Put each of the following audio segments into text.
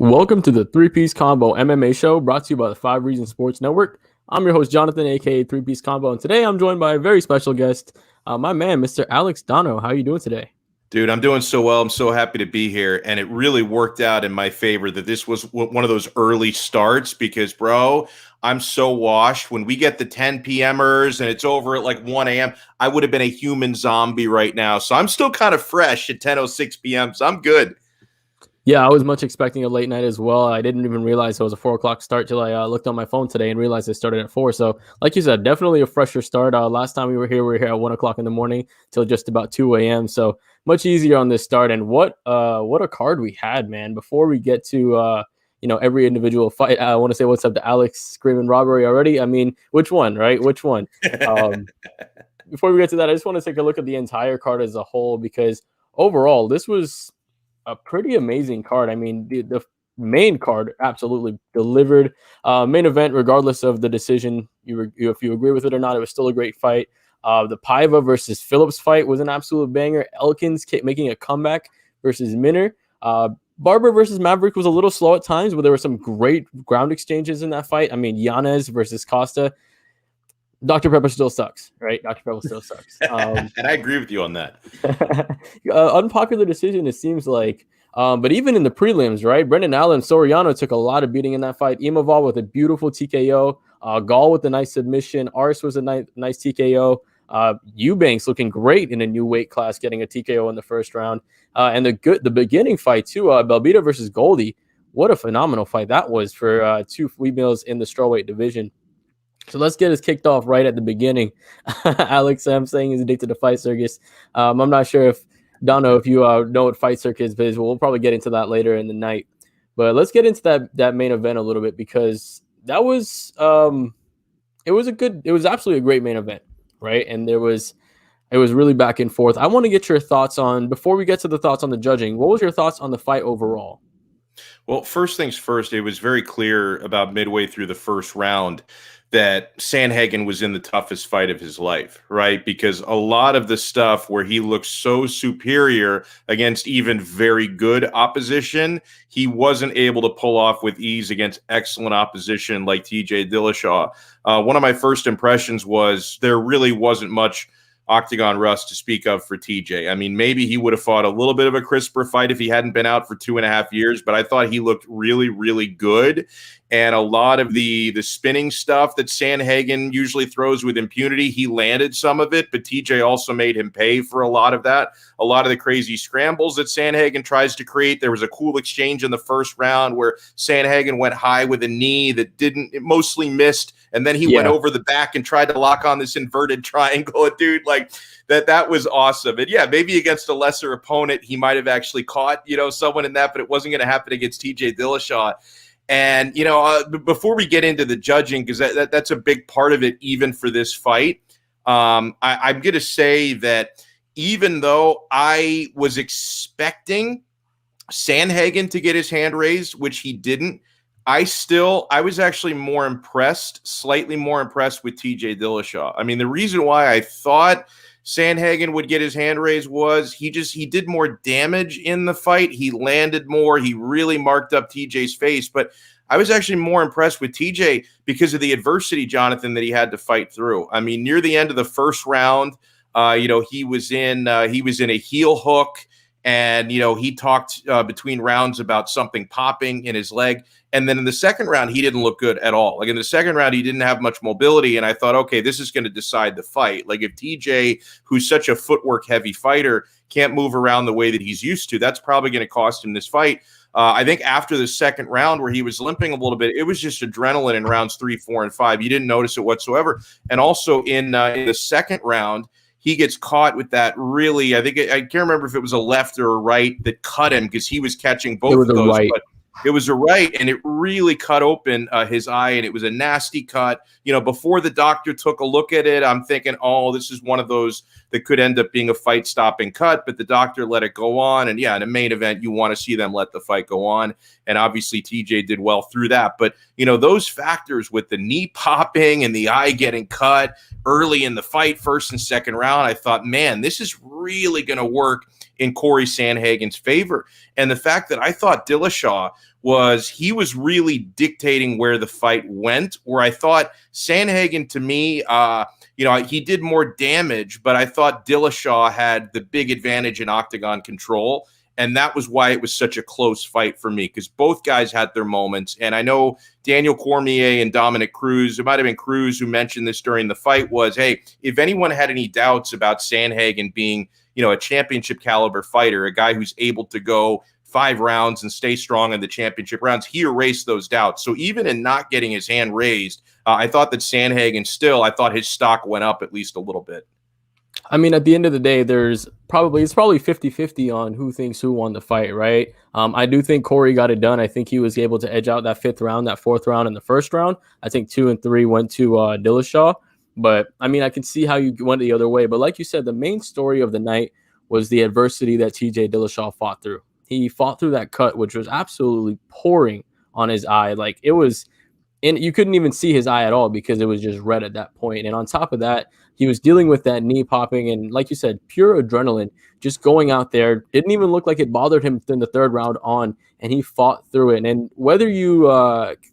Welcome to the Three-Piece Combo MMA show brought to you by the 5 Reasons Sports Network. I'm your host, Johnathan, aka Three-Piece Combo, and today I'm joined by a very special guest, my man, Mr. Alex Donno. How are you doing today? Dude, I'm doing so well. I'm so happy to be here. And it really worked out in my favor that this was one of those early starts because, bro, I'm so washed. When we get the 10 p.m.ers and it's over at like 1 a.m., I would have been a human zombie right now. So I'm still kind of fresh at 10:06 p.m. So I'm good. Yeah, I was much expecting a late night as well. I didn't even realize it was a 4 o'clock start till I looked on my phone today and realized it started at 4. So, like you said, definitely a fresher start. Last time we were here at 1 o'clock in the morning till just about 2 a.m. So much easier on this start. And what a card we had, man. Before we get to every individual fight, I want to say what's up to Alex screaming robbery already. I mean, which one, right? Which one? Before we get to that, I just want to take a look at the entire card as a whole because overall, this was a pretty amazing card. I mean, the main card absolutely delivered. Main event, regardless of the decision, if you agree with it or not, it was still a great fight. The Paiva versus Phillips fight was an absolute banger. Elkins making a comeback versus Minner. Barber versus Maverick was a little slow at times, but there were some great ground exchanges in that fight. I mean, Yanez versus Costa. Dr. Pepper still sucks, right? Dr. Pepper still sucks. And I agree with you on that. Unpopular decision, it seems like. But even in the prelims, right? Brendan Allen, Soriano took a lot of beating in that fight. Imavov with a beautiful TKO. Gall with a nice submission. Ars was a nice TKO. Eubanks looking great in a new weight class, getting a TKO in the first round. And the beginning fight, too, Belbita versus Goldie. What a phenomenal fight that was for two females in the strawweight division. So let's get us kicked off right at the beginning. Alex, I'm saying he's addicted to Fight Circus. I'm not sure if Donno, if you know what Fight Circus is, but we'll probably get into that later in the night. But let's get into that main event a little bit because that was it was absolutely a great main event, right? And it was really back and forth. I want to get your thoughts on, before we get to the thoughts on the judging, what was your thoughts on the fight overall? Well, first things first, it was very clear about midway through the first round that Sandhagen was in the toughest fight of his life, right? Because a lot of the stuff where he looked so superior against even very good opposition, he wasn't able to pull off with ease against excellent opposition like TJ Dillashaw. One of my first impressions was there really wasn't much octagon rust to speak of for TJ. I mean, maybe he would have fought a little bit of a crisper fight if he hadn't been out for 2.5 years, but I thought he looked really, really good. And a lot of the spinning stuff that Sandhagen usually throws with impunity, he landed some of it, but TJ also made him pay for a lot of that. A lot of the crazy scrambles that Sandhagen tries to create. There was a cool exchange in the first round where Sandhagen went high with a knee that it mostly missed. And then he went over the back and tried to lock on this inverted triangle. Dude, like that was awesome. And yeah, maybe against a lesser opponent, he might have actually caught, someone in that, but it wasn't going to happen against TJ Dillashaw. And, before we get into the judging, because that's a big part of it, even for this fight, I'm going to say that even though I was expecting Sandhagen to get his hand raised, which he didn't, I was actually slightly more impressed with TJ Dillashaw. I mean, the reason why I thought Sandhagen would get his hand raised was he did more damage in the fight. He landed more. He really marked up TJ's face. But I was actually more impressed with TJ because of the adversity, Johnathan, that he had to fight through. I mean, near the end of the first round, he was in a heel hook. And, he talked between rounds about something popping in his leg. And then in the second round, he didn't look good at all. Like in the second round, he didn't have much mobility. And I thought, okay, this is going to decide the fight. Like if TJ, who's such a footwork heavy fighter, can't move around the way that he's used to, that's probably going to cost him this fight. I think after the second round where he was limping a little bit, it was just adrenaline in rounds 3, 4, and 5. You didn't notice it whatsoever. And also in the second round, he gets caught with that really, I can't remember if it was a left or a right that cut him because he was catching both of those. Right. But it was a right, and it really cut open his eye, and it was a nasty cut. Before the doctor took a look at it, I'm thinking, oh, this is one of those that could end up being a fight-stopping cut, but the doctor let it go on. And, yeah, in a main event, you want to see them let the fight go on. And obviously TJ did well through that. But, those factors with the knee popping and the eye getting cut early in the fight, first and second round, I thought, man, this is really going to work in Cory Sandhagen's favor. And the fact that I thought Dillashaw he was really dictating where the fight went, where I thought Sandhagen, to me, he did more damage, but I thought Dillashaw had the big advantage in octagon control. And that was why it was such a close fight for me, because both guys had their moments. And I know Daniel Cormier and Dominic Cruz, it might have been Cruz who mentioned this during the fight, was, hey, if anyone had any doubts about Sandhagen being, a championship caliber fighter, a guy who's able to go 5 rounds and stay strong in the championship rounds, he erased those doubts. So even in not getting his hand raised, I thought that Sandhagen I thought his stock went up at least a little bit. I mean, at the end of the day, it's probably 50-50 on who thinks who won the fight, right? I do think Cory got it done. I think he was able to edge out that 5th round, that 4th round, and the 1st round. I think 2 and 3 went to Dillashaw. But, I mean, I can see how you went the other way. But like you said, the main story of the night was the adversity that TJ Dillashaw fought through. He fought through that cut, which was absolutely pouring on his eye. Like, it was... And you couldn't even see his eye at all because it was just red at that point. And on top of that, he was dealing with that knee popping and, like you said, pure adrenaline, just going out there. Didn't even look like it bothered him in the 3rd round on, and he fought through it. And whether you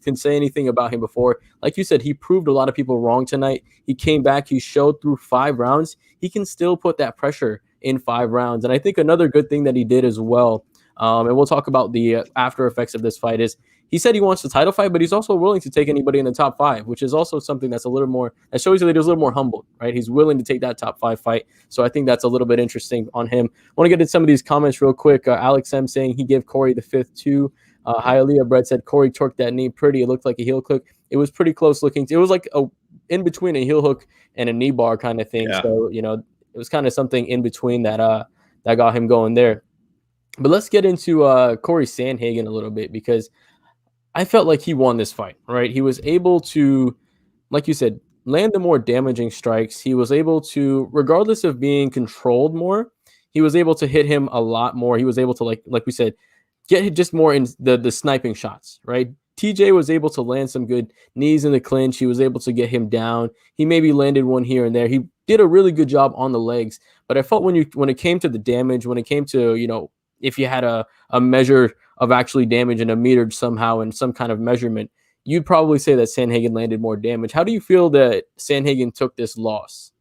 can say anything about him before, like you said, he proved a lot of people wrong tonight. He came back. He showed through 5 rounds. He can still put that pressure in 5 rounds. And I think another good thing that he did as well, and we'll talk about the after effects of this fight, is he said he wants the title fight, but he's also willing to take anybody in the top 5, which is also something that's a little more, that shows you that he's a little more humbled, right? He's willing to take that top 5 fight. So I think that's a little bit interesting on him. I want to get into some of these comments real quick. Alex M saying he gave Cory the 5th too. Hialeah Bread said Cory torqued that knee pretty. It looked like a heel hook. It was pretty close looking. It was like a in between a heel hook and a knee bar kind of thing. Yeah. So, it was kind of something in between that got him going there. But let's get into Cory Sandhagen a little bit, because I felt like he won this fight, right? He was able to, like you said, land the more damaging strikes. He was able to, regardless of being controlled more, he was able to hit him a lot more. He was able to, like we said, get just more in the sniping shots, right? TJ was able to land some good knees in the clinch. He was able to get him down. He maybe landed one here and there. He did a really good job on the legs. But I felt when it came to the damage, when it came to, if you had a measure of actually damage and a meter somehow and some kind of measurement, you'd probably say that Sandhagen landed more damage. How do you feel that Sandhagen took this loss?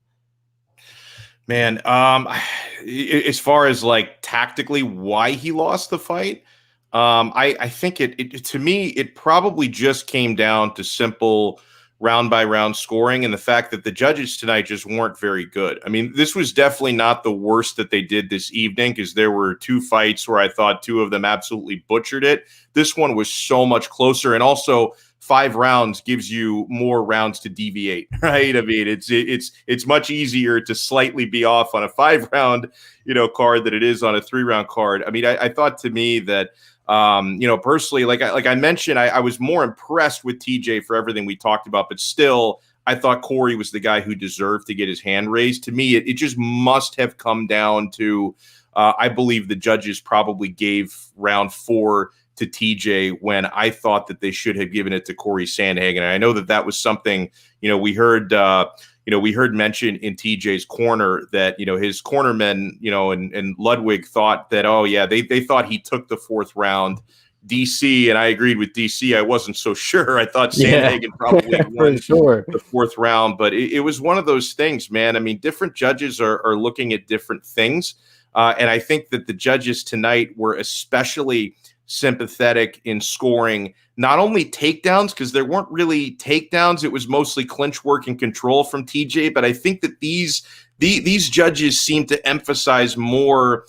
Man, as far as like tactically why he lost the fight, I think it to me, it probably just came down to simple round by round scoring and the fact that the judges tonight just weren't very good. I mean, this was definitely not the worst that they did this evening, because there were 2 fights where I thought 2 of them absolutely butchered it. This one was so much closer, and also 5 rounds gives you more rounds to deviate, right? I mean, it's much easier to slightly be off on a 5-round, card than it is on a 3-round card. I mean, I thought, to me, that personally, like I mentioned, I was more impressed with TJ for everything we talked about, but still, I thought Cory was the guy who deserved to get his hand raised. To me, it just must have come down to, I believe the judges probably gave round 4 to TJ when I thought that they should have given it to Cory Sandhagen. And I know that was something, we heard mentioned in TJ's corner that, his cornermen, and Ludwig thought that, oh yeah, they thought he took the 4th round. DC, and I agreed with DC. I wasn't so sure. I thought Sandhagen probably won the 4th round, but it was one of those things, man. I mean, different judges are looking at different things. And I think that the judges tonight were especially sympathetic in scoring not only takedowns, because there weren't really takedowns, it was mostly clinch work and control from TJ, but I think that these judges seem to emphasize more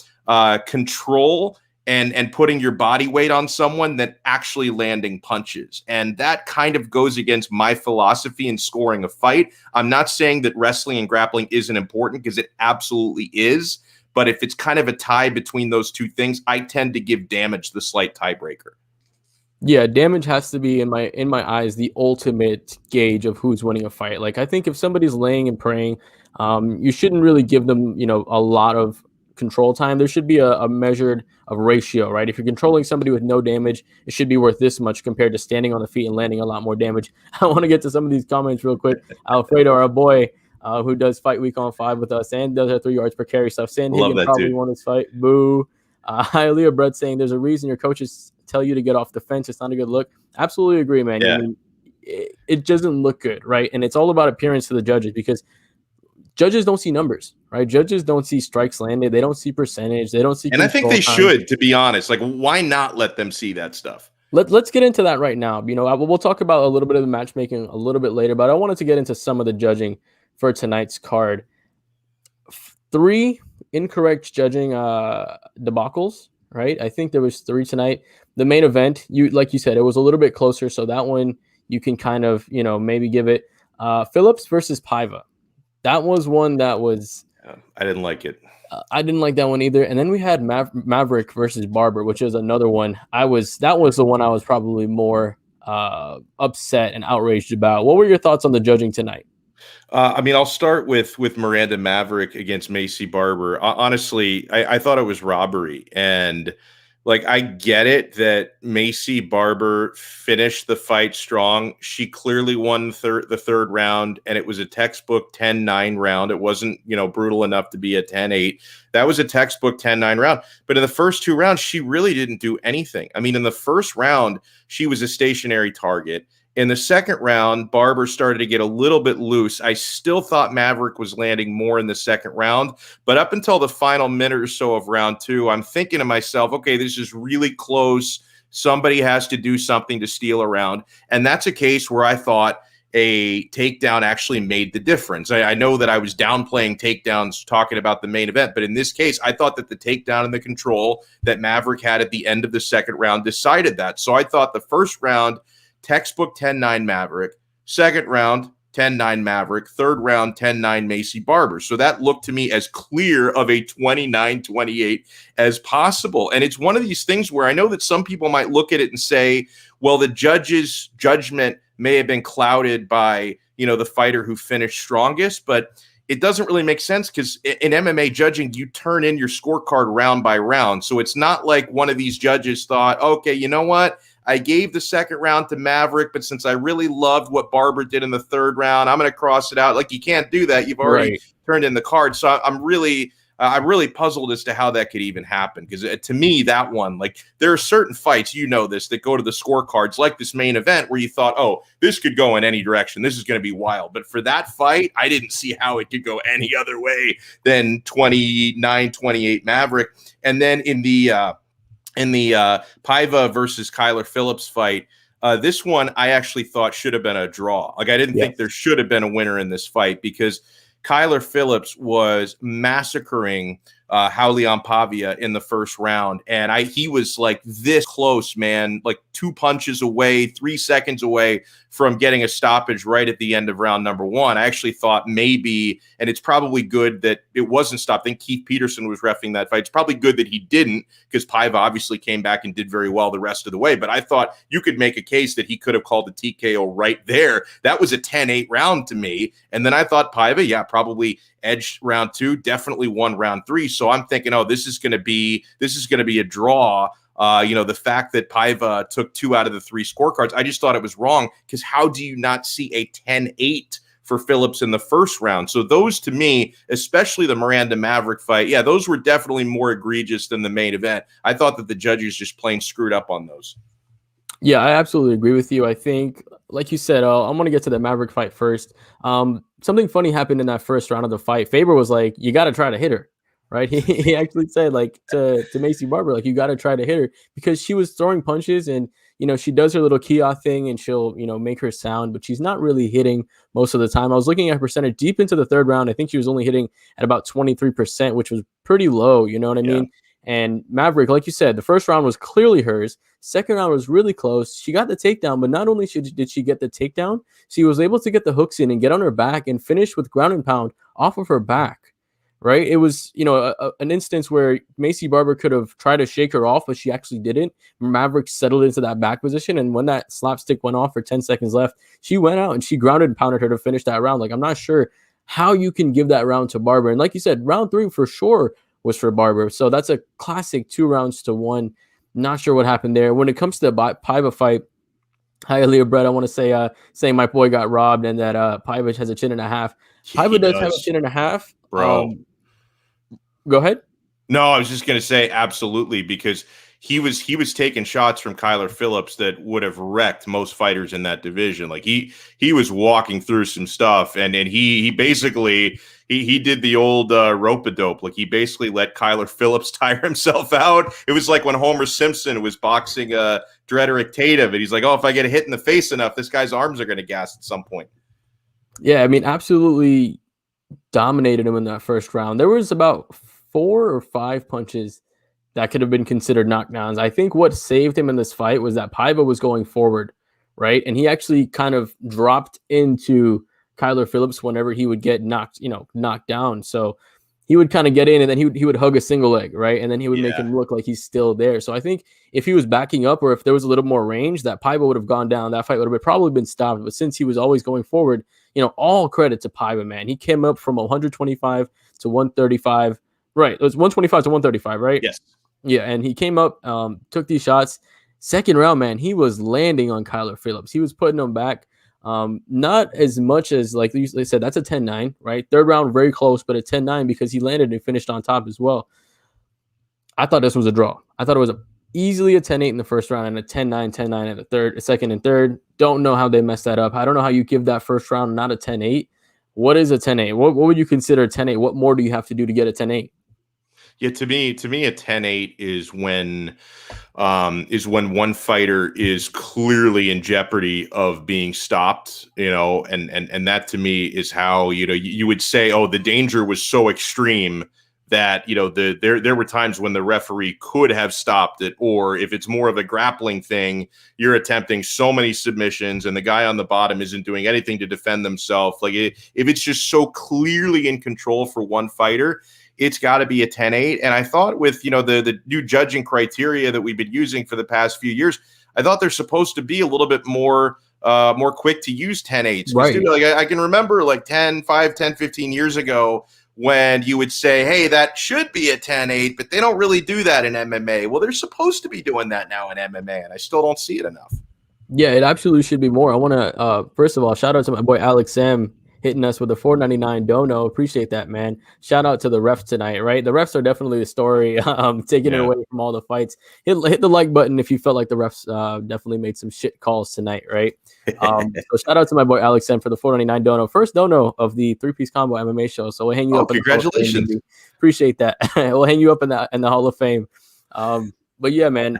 control and putting your body weight on someone than actually landing punches. And that kind of goes against my philosophy in scoring a fight. I'm not saying that wrestling and grappling isn't important, because it absolutely is. But if it's kind of a tie between those 2 things, I tend to give damage the slight tiebreaker. Yeah, damage has to be, in my eyes, the ultimate gauge of who's winning a fight. Like, I think if somebody's laying and praying, you shouldn't really give them, a lot of control time. There should be a measured of ratio, right? If you're controlling somebody with no damage, it should be worth this much compared to standing on the feet and landing a lot more damage. I want to get to some of these comments real quick. Alfredo, our boy, who does Fight Week on 5 with us and does our 3 yards per carry stuff. Love Sandhagen that probably dude. won his fight. Boo. Hialeah Brett saying there's a reason your coaches tell you to get off the fence. It's not a good look. Absolutely agree, man. Yeah. I mean, it doesn't look good, right? And it's all about appearance to the judges because judges don't see numbers, right? Judges don't see strikes landed. They don't see percentage. They don't see And I think control they time. should, to be honest. Like, why not let them see that stuff? Let's get into that right now. We'll talk about a little bit of the matchmaking a little bit later, but I wanted to get into some of the judging for tonight's card. 3 incorrect judging debacles, right? I think there was 3 tonight. The main event, like you said, it was a little bit closer, so that one you can kind of, maybe give it. Phillips versus Paiva. That was one that was. I didn't like it. I didn't like that one either. And then we had Maverick versus Barber, which is another one. That was the one I was probably more upset and outraged about. What were your thoughts on the judging tonight? I mean, I'll start with Miranda Maverick against Macy Barber. Honestly, I thought it was robbery. And like, I get it that Macy Barber finished the fight strong. She clearly won the third round, and it was a textbook 10-9 round. It wasn't, brutal enough to be a 10-8. That was a textbook 10-9 round. But in the first 2 rounds, she really didn't do anything. I mean, in the first round, she was a stationary target. In the second round, Barber started to get a little bit loose. I still thought Maverick was landing more in the second round, but up until the final minute or so of round 2, I'm thinking to myself, okay, this is really close. Somebody has to do something to steal a round. And that's a case where I thought a takedown actually made the difference. I know that I was downplaying takedowns talking about the main event, but in this case, I thought that the takedown and the control that Maverick had at the end of the second round decided that. So I thought the first round, textbook 10-9 Maverick, second round 10-9 Maverick, third round 10-9 Macy Barber. So that looked to me as clear of a 29-28 as possible. And it's one of these things where I know that some people might look at it and say, well, the judge's judgment may have been clouded by, the fighter who finished strongest, but it doesn't really make sense because in MMA judging, you turn in your scorecard round by round. So it's not like one of these judges thought, okay, you know what? I gave the second round to Maverick, but since I really loved what Barber did in the third round, I'm going to cross it out. Like, you can't do that. You've already turned in the card. So I'm really puzzled as to how that could even happen. Because to me, that one, like, there are certain fights, this, that go to the scorecards, like this main event, where you thought, oh, this could go in any direction. This is going to be wild. But for that fight, I didn't see how it could go any other way than 29-28 Maverick. And then in the Paiva versus Kyler Phillips fight, this one I actually thought should have been a draw. Like, I didn't think there should have been a winner in this fight because Kyler Phillips was massacring Raulian Paiva in the first round. And he was like this close, man, like 2 punches away, 3 seconds away from getting a stoppage right at the end of round number 1. I actually thought maybe, and it's probably good that it wasn't stopped. I think Keith Peterson was reffing that fight. It's probably good that he didn't because Paiva obviously came back and did very well the rest of the way. But I thought you could make a case that he could have called the TKO right there. That was a 10-8 round to me. And then I thought Paiva, probably edged round 2, definitely won round 3. So I'm thinking, oh, this is going to be a draw. The fact that Paiva took 2 out of the 3 scorecards, I just thought it was wrong because how do you not see a 10-8 for Phillips in the first round? So those, to me, especially the Miranda Maverick fight, those were definitely more egregious than the main event. I thought that the judges just plain screwed up on those. Yeah, I absolutely agree with you. I think, like you said, I'm going to get to the Maverick fight first. Something funny happened in that first round of the fight. Faber was like, you got to try to hit her, right? He actually said, like, to Macy Barber, like, you got to try to hit her because she was throwing punches and, she does her little Kia thing and she'll, make her sound, but she's not really hitting most of the time. I was looking at her percentage deep into the third round. I think she was only hitting at about 23%, which was pretty low. You know what I mean? And Maverick, like you said, the first round was clearly hers. Second round was really close. She got the takedown, but not only did she get the takedown, she was able to get the hooks in and get on her back and finish with ground and pound off of her back, right? It was, an instance where Macy Barber could have tried to shake her off, but she actually didn't. Maverick settled into that back position, and when that slapstick went off for 10 seconds left, she went out and she grounded and pounded her to finish that round. Like, I'm not sure how you can give that round to Barber. And like you said, round 3 for sure was for Barber. So that's a classic 2 rounds to 1. Not sure what happened there. When it comes to the Paiva fight, Hi, Aaliyah Brett. I want to say saying my boy got robbed and that Pavich has a chin and a half. He Pavich does have a does, chin and a half. bro. Go ahead. No, I was just going to say absolutely, because he was taking shots from Kyler Phillips that would have wrecked most fighters in that division. Like he was walking through some stuff, and he basically he did the old rope-a-dope. Like he basically let Kyler Phillips tire himself out. It was like when Homer Simpson was boxing Drederick Tatum, and he's like, "Oh, if I get hit in the face enough, this guy's arms are going to gas at some point." Yeah, I mean, absolutely dominated him in that first round. There was about 4 or 5 punches that could have been considered knockdowns. I think what saved him in this fight was that Paiva was going forward, right? And he actually kind of dropped into Kyler Phillips whenever he would get knocked down. So he would kind of get in and then he would hug a single leg, right? And then he would make Yeah. him look like he's still there. So I think if he was backing up or if there was a little more range, that Paiva would have gone down. That fight would have probably been stopped. But since he was always going forward, all credit to Paiva, man. He came up from 125 to 135. Right. It was 125 to 135, right? Yes. Yeah, and he came up, took these shots. Second round, man, he was landing on Kyler Phillips. He was putting him back. Not as much as, like they said, that's a 10-9, right? Third round, very close, but a 10-9 because he landed and finished on top as well. I thought this was a draw. I thought it was easily a 10-8 in the first round and a 10-9, 10-9 in the second and third. Don't know how they messed that up. I don't know how you give that first round not a 10-8. What is a 10-8? What would you consider a 10-8? What more do you have to do to get a 10-8? Yeah, to me, a 10-8 is when one fighter is clearly in jeopardy of being stopped, and that to me is how, you would say, oh, the danger was so extreme that, there were times when the referee could have stopped it. Or if it's more of a grappling thing, you're attempting so many submissions and the guy on the bottom isn't doing anything to defend themselves. Like if it's just so clearly in control for one fighter, it's got to be a 10-8. And I thought with, the new judging criteria that we've been using for the past few years, I thought they're supposed to be a little bit more quick to use 10-8s. Right. Dude, like I can remember like 10, 15 years ago when you would say, hey, that should be a 10-8, but they don't really do that in MMA. Well, they're supposed to be doing that now in MMA, and I still don't see it enough. Yeah, it absolutely should be more. I want to, first of all, shout out to my boy Alex Sam hitting us with a $4.99 dono. Appreciate that, man. Shout out to the refs tonight, right? The refs are definitely the story, taking it away from all the fights. Hit the like button if you felt like the refs definitely made some shit calls tonight, right? So shout out to my boy Alex Sam for the $4.99 dono. First dono of the three-piece combo MMA show. So we'll hang you up. Congratulations. Appreciate that. We'll hang you up in the Hall of Fame. But yeah, man,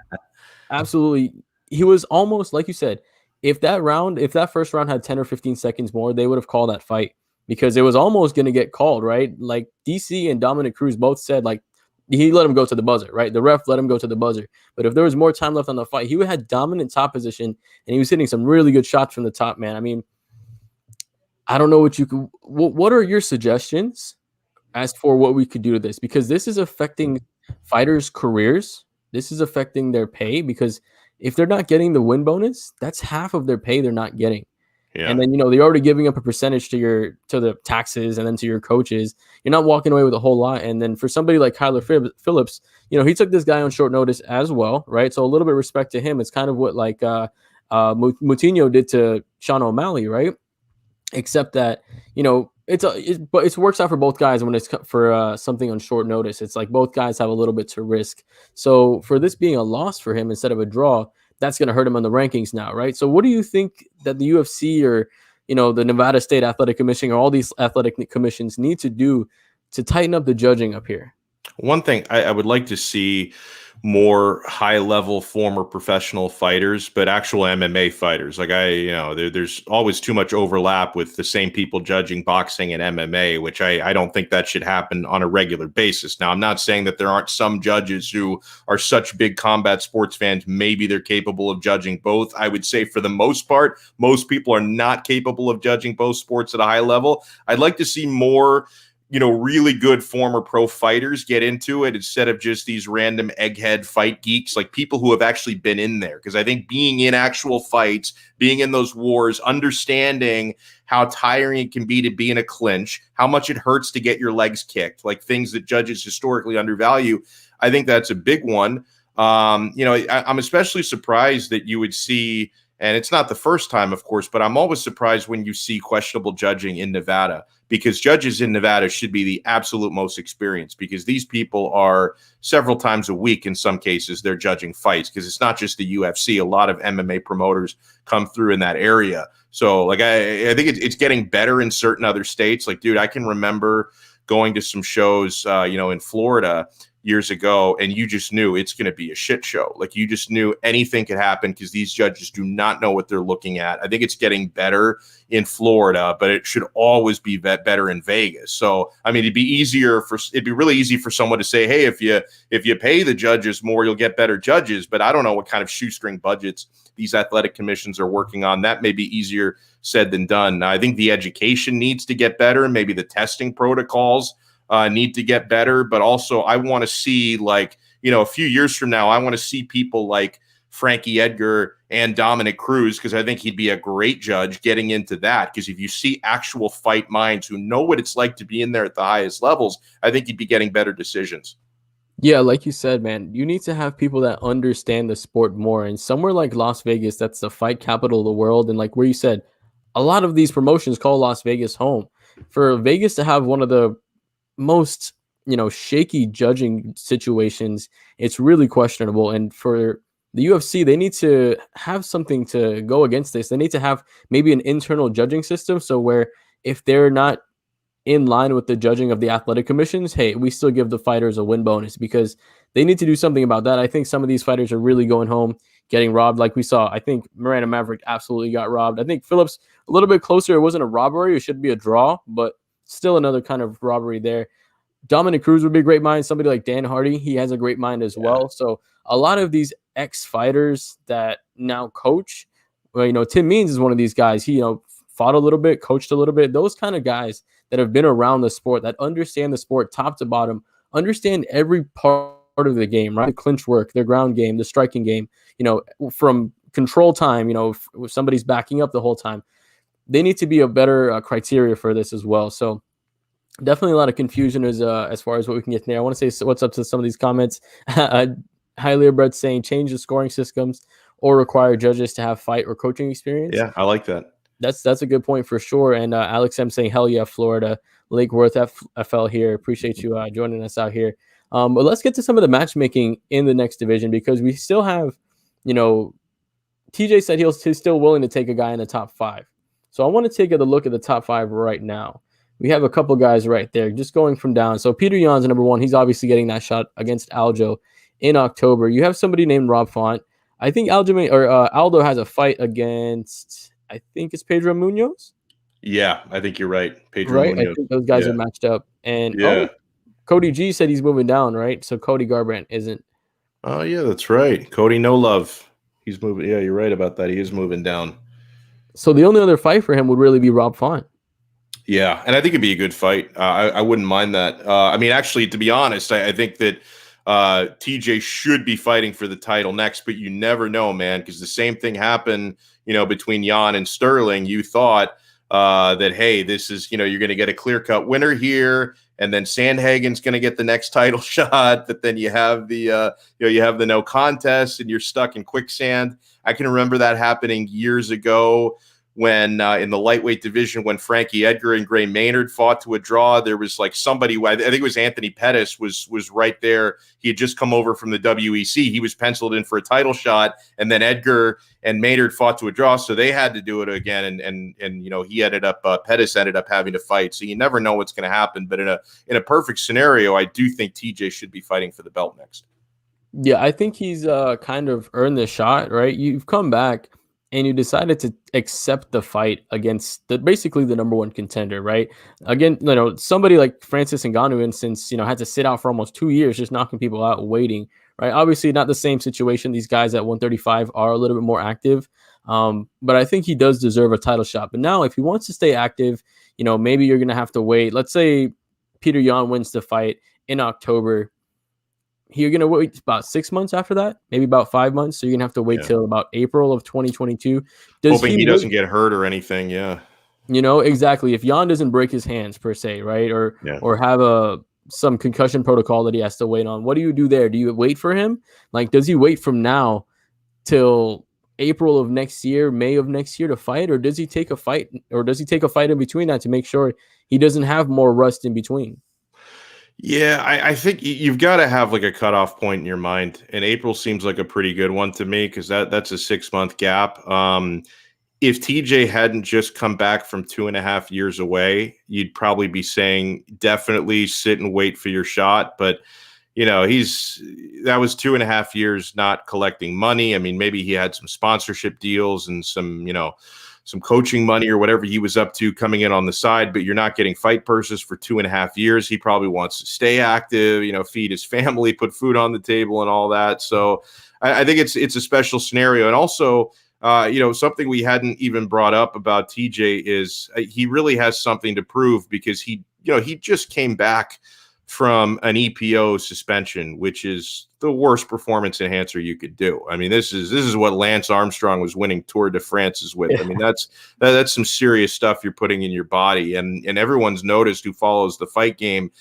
absolutely. He was almost, like you said, if that first round had 10 or 15 seconds more, they would have called that fight because it was almost going to get called, right? Like DC and Dominic Cruz both said, like, he let him go to the buzzer, right? The ref let him go to the buzzer. But if there was more time left on the fight, he had dominant top position and he was hitting some really good shots from the top, man. I mean, I don't know what are your suggestions as for what we could do to this? Because this is affecting fighters' careers. This is affecting their pay because if they're not getting the win bonus, that's half of their pay they're not getting. Yeah. And then, they're already giving up a percentage to the taxes and then to your coaches. You're not walking away with a whole lot. And then for somebody like Kyler Phillips, he took this guy on short notice as well, right? So a little bit of respect to him. It's kind of what like Moutinho did to Sean O'Malley, right? Except that, it works out for both guys when it's for something on short notice. It's like both guys have a little bit to risk. So for this being a loss for him instead of a draw, that's going to hurt him on the rankings now, right? So what do you think that the UFC or, the Nevada State Athletic Commission or all these athletic commissions need to do to tighten up the judging up here? One thing I would like to see more high-level former professional fighters, but actual MMA fighters. Like there's always too much overlap with the same people judging boxing and MMA, which I don't think that should happen on a regular basis. Now, I'm not saying that there aren't some judges who are such big combat sports fans. Maybe they're capable of judging both. I would say for the most part, most people are not capable of judging both sports at a high level. I'd like to see more really good former pro fighters get into it instead of just these random egghead fight geeks, like people who have actually been in there. Because I think being in actual fights, being in those wars, understanding how tiring it can be to be in a clinch, how much it hurts to get your legs kicked, like things that judges historically undervalue. I think that's a big one. I'm especially surprised that you would see And it's not the first time, of course, but I'm always surprised when you see questionable judging in Nevada, because judges in Nevada should be the absolute most experienced, because these people are several times a week, in some cases, they're judging fights, because it's not just the UFC. A lot of MMA promoters come through in that area. So like, I think it's getting better in certain other states. Like, dude, I can remember going to some shows, in Florida years ago, and you just knew it's going to be a shit show. Like, you just knew anything could happen because these judges do not know what they're looking at. I think it's getting better in Florida, but it should always be better in Vegas. So, I mean, it'd be really easy for someone to say, hey, if you pay the judges more, you'll get better judges. But I don't know what kind of shoestring budgets these athletic commissions are working on. That may be easier said than done. I think the education needs to get better. Maybe the testing protocols need to get better, but also I want to see, like, a few years from now, I want to see people like Frankie Edgar and Dominic Cruz, because I think he'd be a great judge getting into that. Because if you see actual fight minds who know what it's like to be in there at the highest levels, I think you'd be getting better decisions. Yeah, like you said, man, you need to have people that understand the sport more. And somewhere like Las Vegas, that's the fight capital of the world. And like where you said, a lot of these promotions call Las Vegas home. For Vegas to have one of the most shaky judging situations, it's really questionable. And for the UFC, they need to have something to go against this. They need to have maybe an internal judging system, so where if they're not in line with the judging of the athletic commissions, hey, we still give the fighters a win bonus, because they need to do something about that. I think some of these fighters are really going home getting robbed, like we saw. I think Miranda Maverick absolutely got robbed. I think Phillips a little bit closer. It wasn't a robbery, it should be a draw, but still another kind of robbery there. Dominic Cruz would be a great mind. Somebody like Dan Hardy, he has a great mind as well. So a lot of these ex-fighters that now coach, well, Tim Means is one of these guys. He, fought a little bit, coached a little bit. Those kind of guys that have been around the sport, that understand the sport top to bottom, understand every part of the game, right? The clinch work, their ground game, the striking game, from control time, if somebody's backing up the whole time. They need to be a better criteria for this as well. So definitely a lot of confusion as far as what we can get there. I want to say what's up to some of these comments. Highly Bread saying change the scoring systems or require judges to have fight or coaching experience. Yeah, I like that. That's a good point for sure. And Alex M saying, hell yeah, Florida. Lake Worth FL here. Appreciate you joining us out here. But let's get to some of the matchmaking in the next division, because we still have, TJ said he's still willing to take a guy in the top 5. So I want to take a look at the top 5 right now. We have a couple guys right there, just going from down. So Peter Yan's number 1. He's obviously getting that shot against Aljo in October. You have somebody named Rob Font. I think Aldo has a fight against, I think it's Pedro Munoz. Yeah, I think you're right. Pedro Munoz. I think those guys are matched up. And Cody G said he's moving down, right? So Cody Garbrandt isn't. Oh, yeah, that's right. Cody No Love. He's moving. Yeah, you're right about that. He is moving down. So the only other fight for him would really be Rob Font. Yeah, and I think it'd be a good fight. I wouldn't mind that. I mean, actually, to be honest, I think that TJ should be fighting for the title next, but you never know, man, because the same thing happened, between Yan and Sterling. You thought that, hey, this is, you're going to get a clear-cut winner here, and then Sandhagen's going to get the next title shot, but then you have the no contest, and you're stuck in quicksand. I can remember that happening years ago when in the lightweight division, when Frankie Edgar and Gray Maynard fought to a draw. There was like somebody, I think it was Anthony Pettis, was right there. He had just come over from the WEC. He was penciled in for a title shot, and then Edgar and Maynard fought to a draw, so they had to do it again. And he ended up, Pettis ended up having to fight. So you never know what's going to happen. But in a perfect scenario, I do think TJ should be fighting for the belt next. Yeah, I think he's kind of earned the shot, right? You've come back and you decided to accept the fight against basically the number 1 contender, right? Again, somebody like Francis Ngannou, instance, had to sit out for almost 2 years, just knocking people out, waiting, right? Obviously, not the same situation. These guys at 135 are a little bit more active, but I think he does deserve a title shot. But now, if he wants to stay active, maybe you're going to have to wait. Let's say Peter Yan wins the fight in October. You're going to wait about 6 months after that, maybe about 5 months. So you're going to have to wait till about April of 2022. Hoping he doesn't get hurt or anything. Yeah. Exactly. If Yan doesn't break his hands per se, right? Or have some concussion protocol that he has to wait on. What do you do there? Do you wait for him? Like, does he wait from now till April of next year, May of next year to fight, or does he take a fight, in between that to make sure he doesn't have more rust in between? Yeah, I think you've got to have like a cutoff point in your mind, and April seems like a pretty good one to me because that's a 6 month gap. If TJ hadn't just come back from 2.5 years away, you'd probably be saying definitely sit and wait for your shot. But that was 2.5 years not collecting money. I mean, maybe he had some sponsorship deals and some coaching money or whatever he was up to coming in on the side, but you're not getting fight purses for 2.5 years. He probably wants to stay active, feed his family, put food on the table and all that. So I think it's a special scenario. And also, something we hadn't even brought up about TJ is he really has something to prove because he just came back from an EPO suspension, which is the worst performance enhancer you could do. I mean, this is what Lance Armstrong was winning Tour de France's with. I mean, that's some serious stuff you're putting in your body, and everyone's noticed who follows the fight game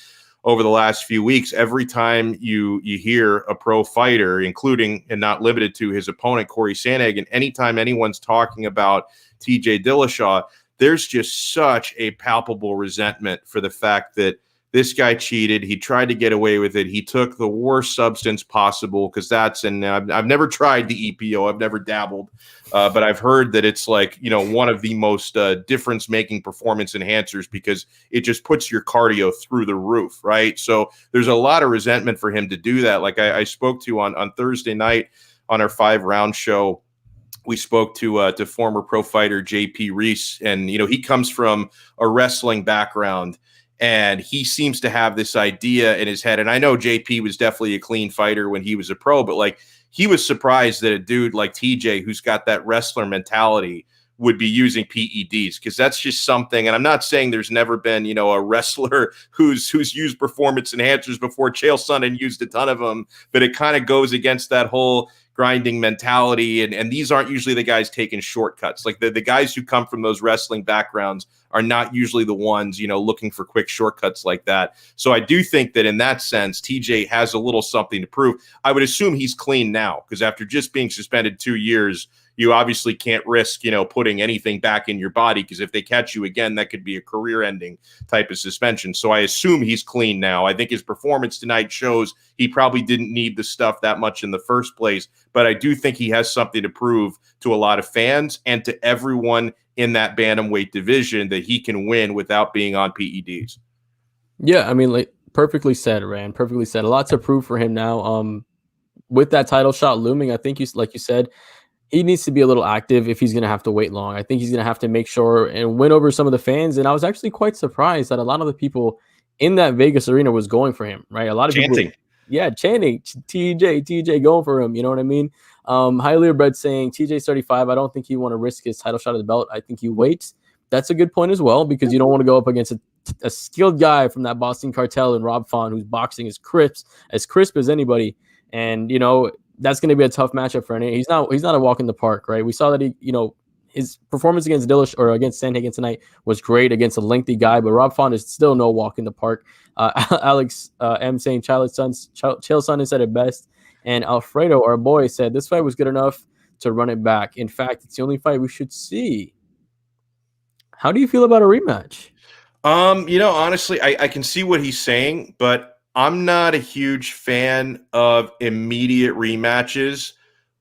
over the last few weeks. Every time you hear a pro fighter, including and not limited to his opponent Cory Sandhagen, anytime anyone's talking about TJ Dillashaw, there's just such a palpable resentment for the fact that this guy cheated. He tried to get away with it. He took the worst substance possible because I've never tried the EPO. I've never dabbled, but I've heard that it's like, one of the most difference-making performance enhancers because it just puts your cardio through the roof, right? So there's a lot of resentment for him to do that. Like I spoke to on Thursday night on our 5-round show, we spoke to former pro fighter JP Reese, and he comes from a wrestling background. And he seems to have this idea in his head. And I know JP was definitely a clean fighter when he was a pro, but like he was surprised that a dude like TJ, who's got that wrestler mentality, would be using PEDs, because that's just something. And I'm not saying there's never been, a wrestler who's used performance enhancers before. Chael Sonnen used a ton of them, but it kind of goes against that whole grinding mentality. And these aren't usually the guys taking shortcuts. Like the guys who come from those wrestling backgrounds are not usually the ones, looking for quick shortcuts like that. So I do think that in that sense, TJ has a little something to prove. I would assume he's clean now, because after just being suspended 2 years, you obviously can't risk, putting anything back in your body, because if they catch you again, that could be a career-ending type of suspension. So I assume he's clean now. I think his performance tonight shows he probably didn't need the stuff that much in the first place, but I do think he has something to prove to a lot of fans and to everyone in that bantamweight division that he can win without being on PEDs. Yeah, I mean, like, perfectly said, Rand. Perfectly said. A lot to prove for him now. With that title shot looming, I think like you said, he needs to be a little active if he's going to have to wait long. I think he's going to have to make sure and win over some of the fans. And I was actually quite surprised that a lot of the people in that Vegas arena was going for him, right? A lot of Chanting. people, yeah, chanting TJ, going for him. You know what I mean? Highly bred saying TJ's 35. I don't think he want to risk his title shot at the belt. I think he waits. That's a good point as well, because you don't want to go up against a skilled guy from that Boston cartel and Rob Font, who's boxing as crisp as anybody. And, that's going to be a tough matchup for him. He's not a walk in the park, right? We saw that his performance against Dillashaw or against Sandhagen tonight was great against a lengthy guy, but Rob Font is still no walk in the park. Alex M saying Chael Sonnen said it best, and Alfredo, our boy, said this fight was good enough to run it back. In fact, it's the only fight we should see. How do you feel about a rematch? Honestly, I can see what he's saying, but I'm not a huge fan of immediate rematches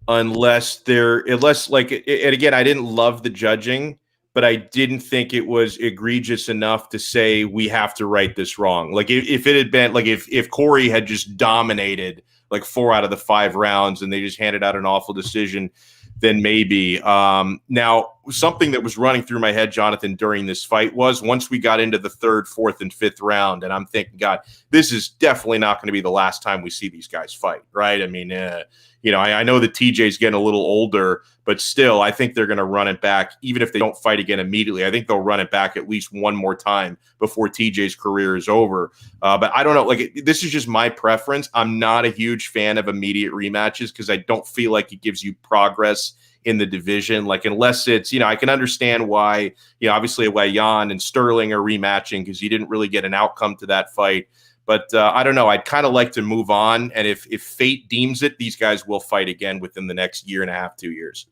unless like, and again, I didn't love the judging, but I didn't think it was egregious enough to say we have to right this wrong. Like if it had been like, if Cory had just dominated like 4 out of the 5 rounds and they just handed out an awful decision, then maybe. Now, something that was running through my head, Johnathan, during this fight was once we got into the 3rd, 4th, and 5th round, and I'm thinking, God, this is definitely not going to be the last time we see these guys fight, right? I mean, I know that TJ's getting a little older, but still, I think they're going to run it back, even if they don't fight again immediately. I think they'll run it back at least one more time before TJ's career is over. But I don't know. Like, this is just my preference. I'm not a huge fan of immediate rematches because I don't feel like it gives you progress in the division. Like, unless it's, I can understand why, obviously why Jan and Sterling are rematching because you didn't really get an outcome to that fight. But I don't know. I'd kind of like to move on. And if fate deems it, these guys will fight again within the next 1.5 years, 2 years.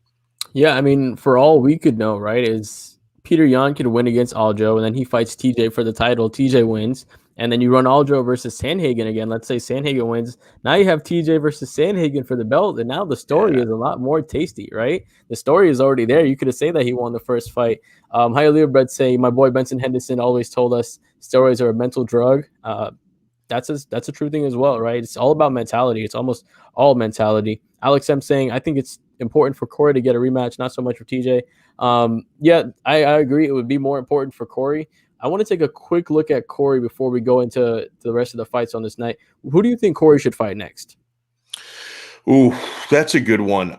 Yeah, I mean, for all we could know, right, is Peter Yan could win against Aljo, and then he fights TJ for the title. TJ wins, and then you run Aljo versus Sandhagen again. Let's say Sandhagen wins. Now you have TJ versus Sandhagen for the belt, and now the story Yeah. is a lot more tasty, right? The story is already there. You could have said that he won the first fight. Hialeah Bread say, my boy Benson Henderson always told us steroids are a mental drug. That's a true thing as well, right? It's all about mentality. It's almost all mentality. Alex M saying, I think it's important for Cory to get a rematch, not so much for TJ. Yeah, I agree. It would be more important for Cory. I want to take a quick look at Cory before we go into the rest of the fights on this night. Who do you think Cory should fight next? Ooh, that's a good one.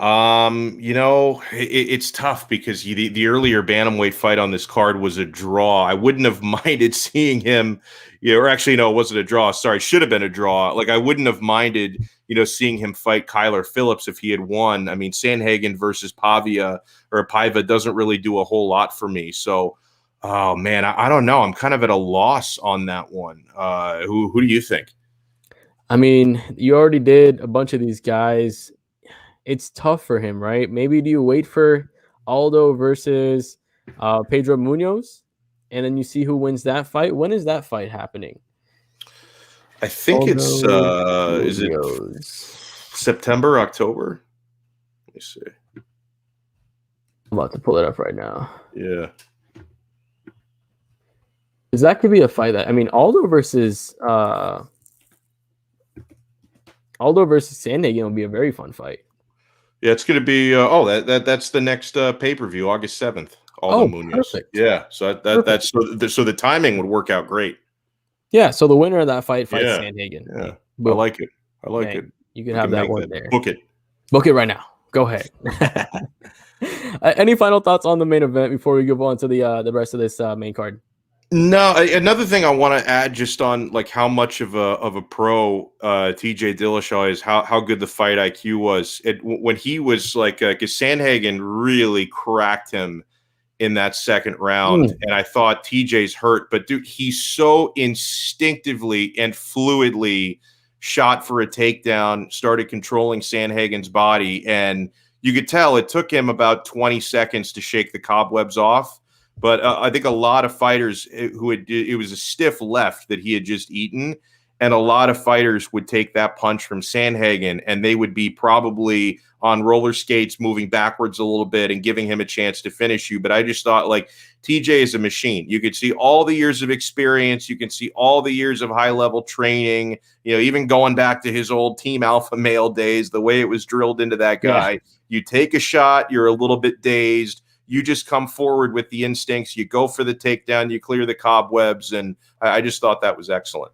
It's tough because the earlier bantamweight fight on this card was a draw. I wouldn't have minded seeing him, or actually, no, it wasn't a draw. Sorry, should have been a draw. Like I wouldn't have minded, seeing him fight Kyler Phillips if he had won. I mean, Sandhagen versus Paiva doesn't really do a whole lot for me. So, oh man, I don't know. I'm kind of at a loss on that one. Who do you think? I mean, you already did a bunch of these guys. It's tough for him, right? Maybe do you wait for Aldo versus Pedro Munoz, and then you see who wins that fight? When is that fight happening? I think it's Aldo is it Munoz. September, October? Let me see. I'm about to pull it up right now. Yeah. Because that could be a fight that, I mean, Aldo versus Sandhagen will be a very fun fight. Yeah, it's going to be that's the next pay-per-view, August 7th. Aldo Munoz. Perfect. Yeah, so that's so the timing would work out great. Yeah, so the winner of that fight fights Sandhagen. Yeah. Boom. I like it. You can have that one there. Book it. Book it right now. Go ahead. Any final thoughts on the main event before we go on to the rest of this main card? No, another thing I want to add just on like how much of a pro TJ Dillashaw is, how good the fight IQ was. When he was like, because Sandhagen really cracked him in that second round, and I thought TJ's hurt, but dude, he so instinctively and fluidly shot for a takedown, started controlling Sandhagen's body, and you could tell it took him about 20 seconds to shake the cobwebs off. But I think a lot of fighters it was a stiff left that he had just eaten, and a lot of fighters would take that punch from Sandhagen, and they would be probably on roller skates, moving backwards a little bit and giving him a chance to finish you. But I just thought, like, TJ is a machine. You could see all the years of experience. You can see all the years of high-level training, even going back to his old Team Alpha Male days, the way it was drilled into that guy. Yeah. You take a shot, you're a little bit dazed. You just come forward with the instincts. You go for the takedown. You clear the cobwebs. And I just thought that was excellent.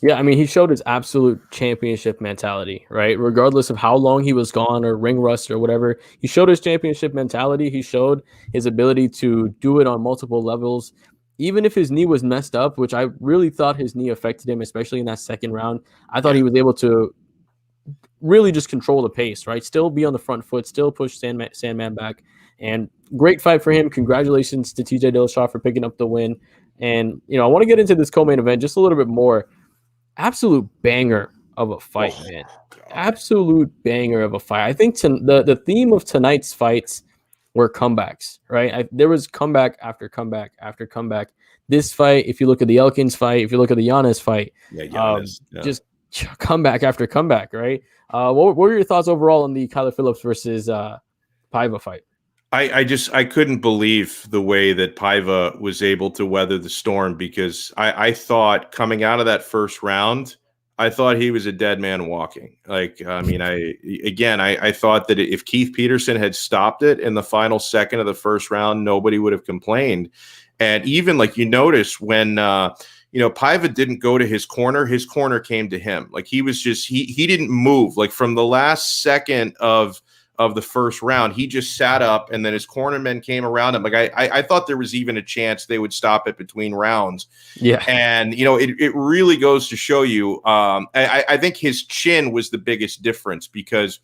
Yeah, I mean, he showed his absolute championship mentality, right? Regardless of how long he was gone or ring rust or whatever, he showed his championship mentality. He showed his ability to do it on multiple levels. Even if his knee was messed up, which I really thought his knee affected him, especially in that second round, I thought he was able to really just control the pace, right? Still be on the front foot, still push Sandman back. And great fight for him. Congratulations to TJ Dillashaw for picking up the win. And, I want to get into this co-main event just a little bit more. Absolute banger of a fight, man. God. Absolute banger of a fight. I think the theme of tonight's fights were comebacks, right? There was comeback after comeback after comeback. This fight, if you look at the Elkins fight, if you look at the Yanez fight, just comeback after comeback, right? What were your thoughts overall on the Kyler Phillips versus Paiva fight? I couldn't believe the way that Paiva was able to weather the storm, because I thought coming out of that first round, I thought he was a dead man walking. Like, I mean, I thought that if Keith Peterson had stopped it in the final second of the first round, nobody would have complained. And even like you notice when Paiva didn't go to his corner came to him. Like he was just he didn't move. Like from the last second of the first round, he just sat up, and then his cornermen came around him. Like I thought there was even a chance they would stop it between rounds. Yeah. And, it really goes to show you, I think his chin was the biggest difference, because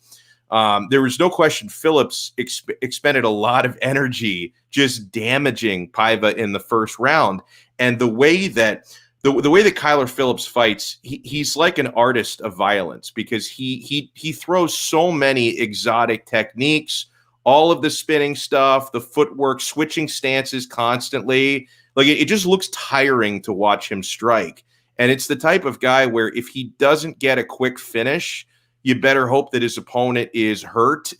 there was no question Phillips expended a lot of energy just damaging Paiva in the first round. And the way that Kyler Phillips fights, he's like an artist of violence, because he throws so many exotic techniques, all of the spinning stuff, the footwork, switching stances constantly. Like it just looks tiring to watch him strike. And it's the type of guy where if he doesn't get a quick finish, you better hope that his opponent is hurt.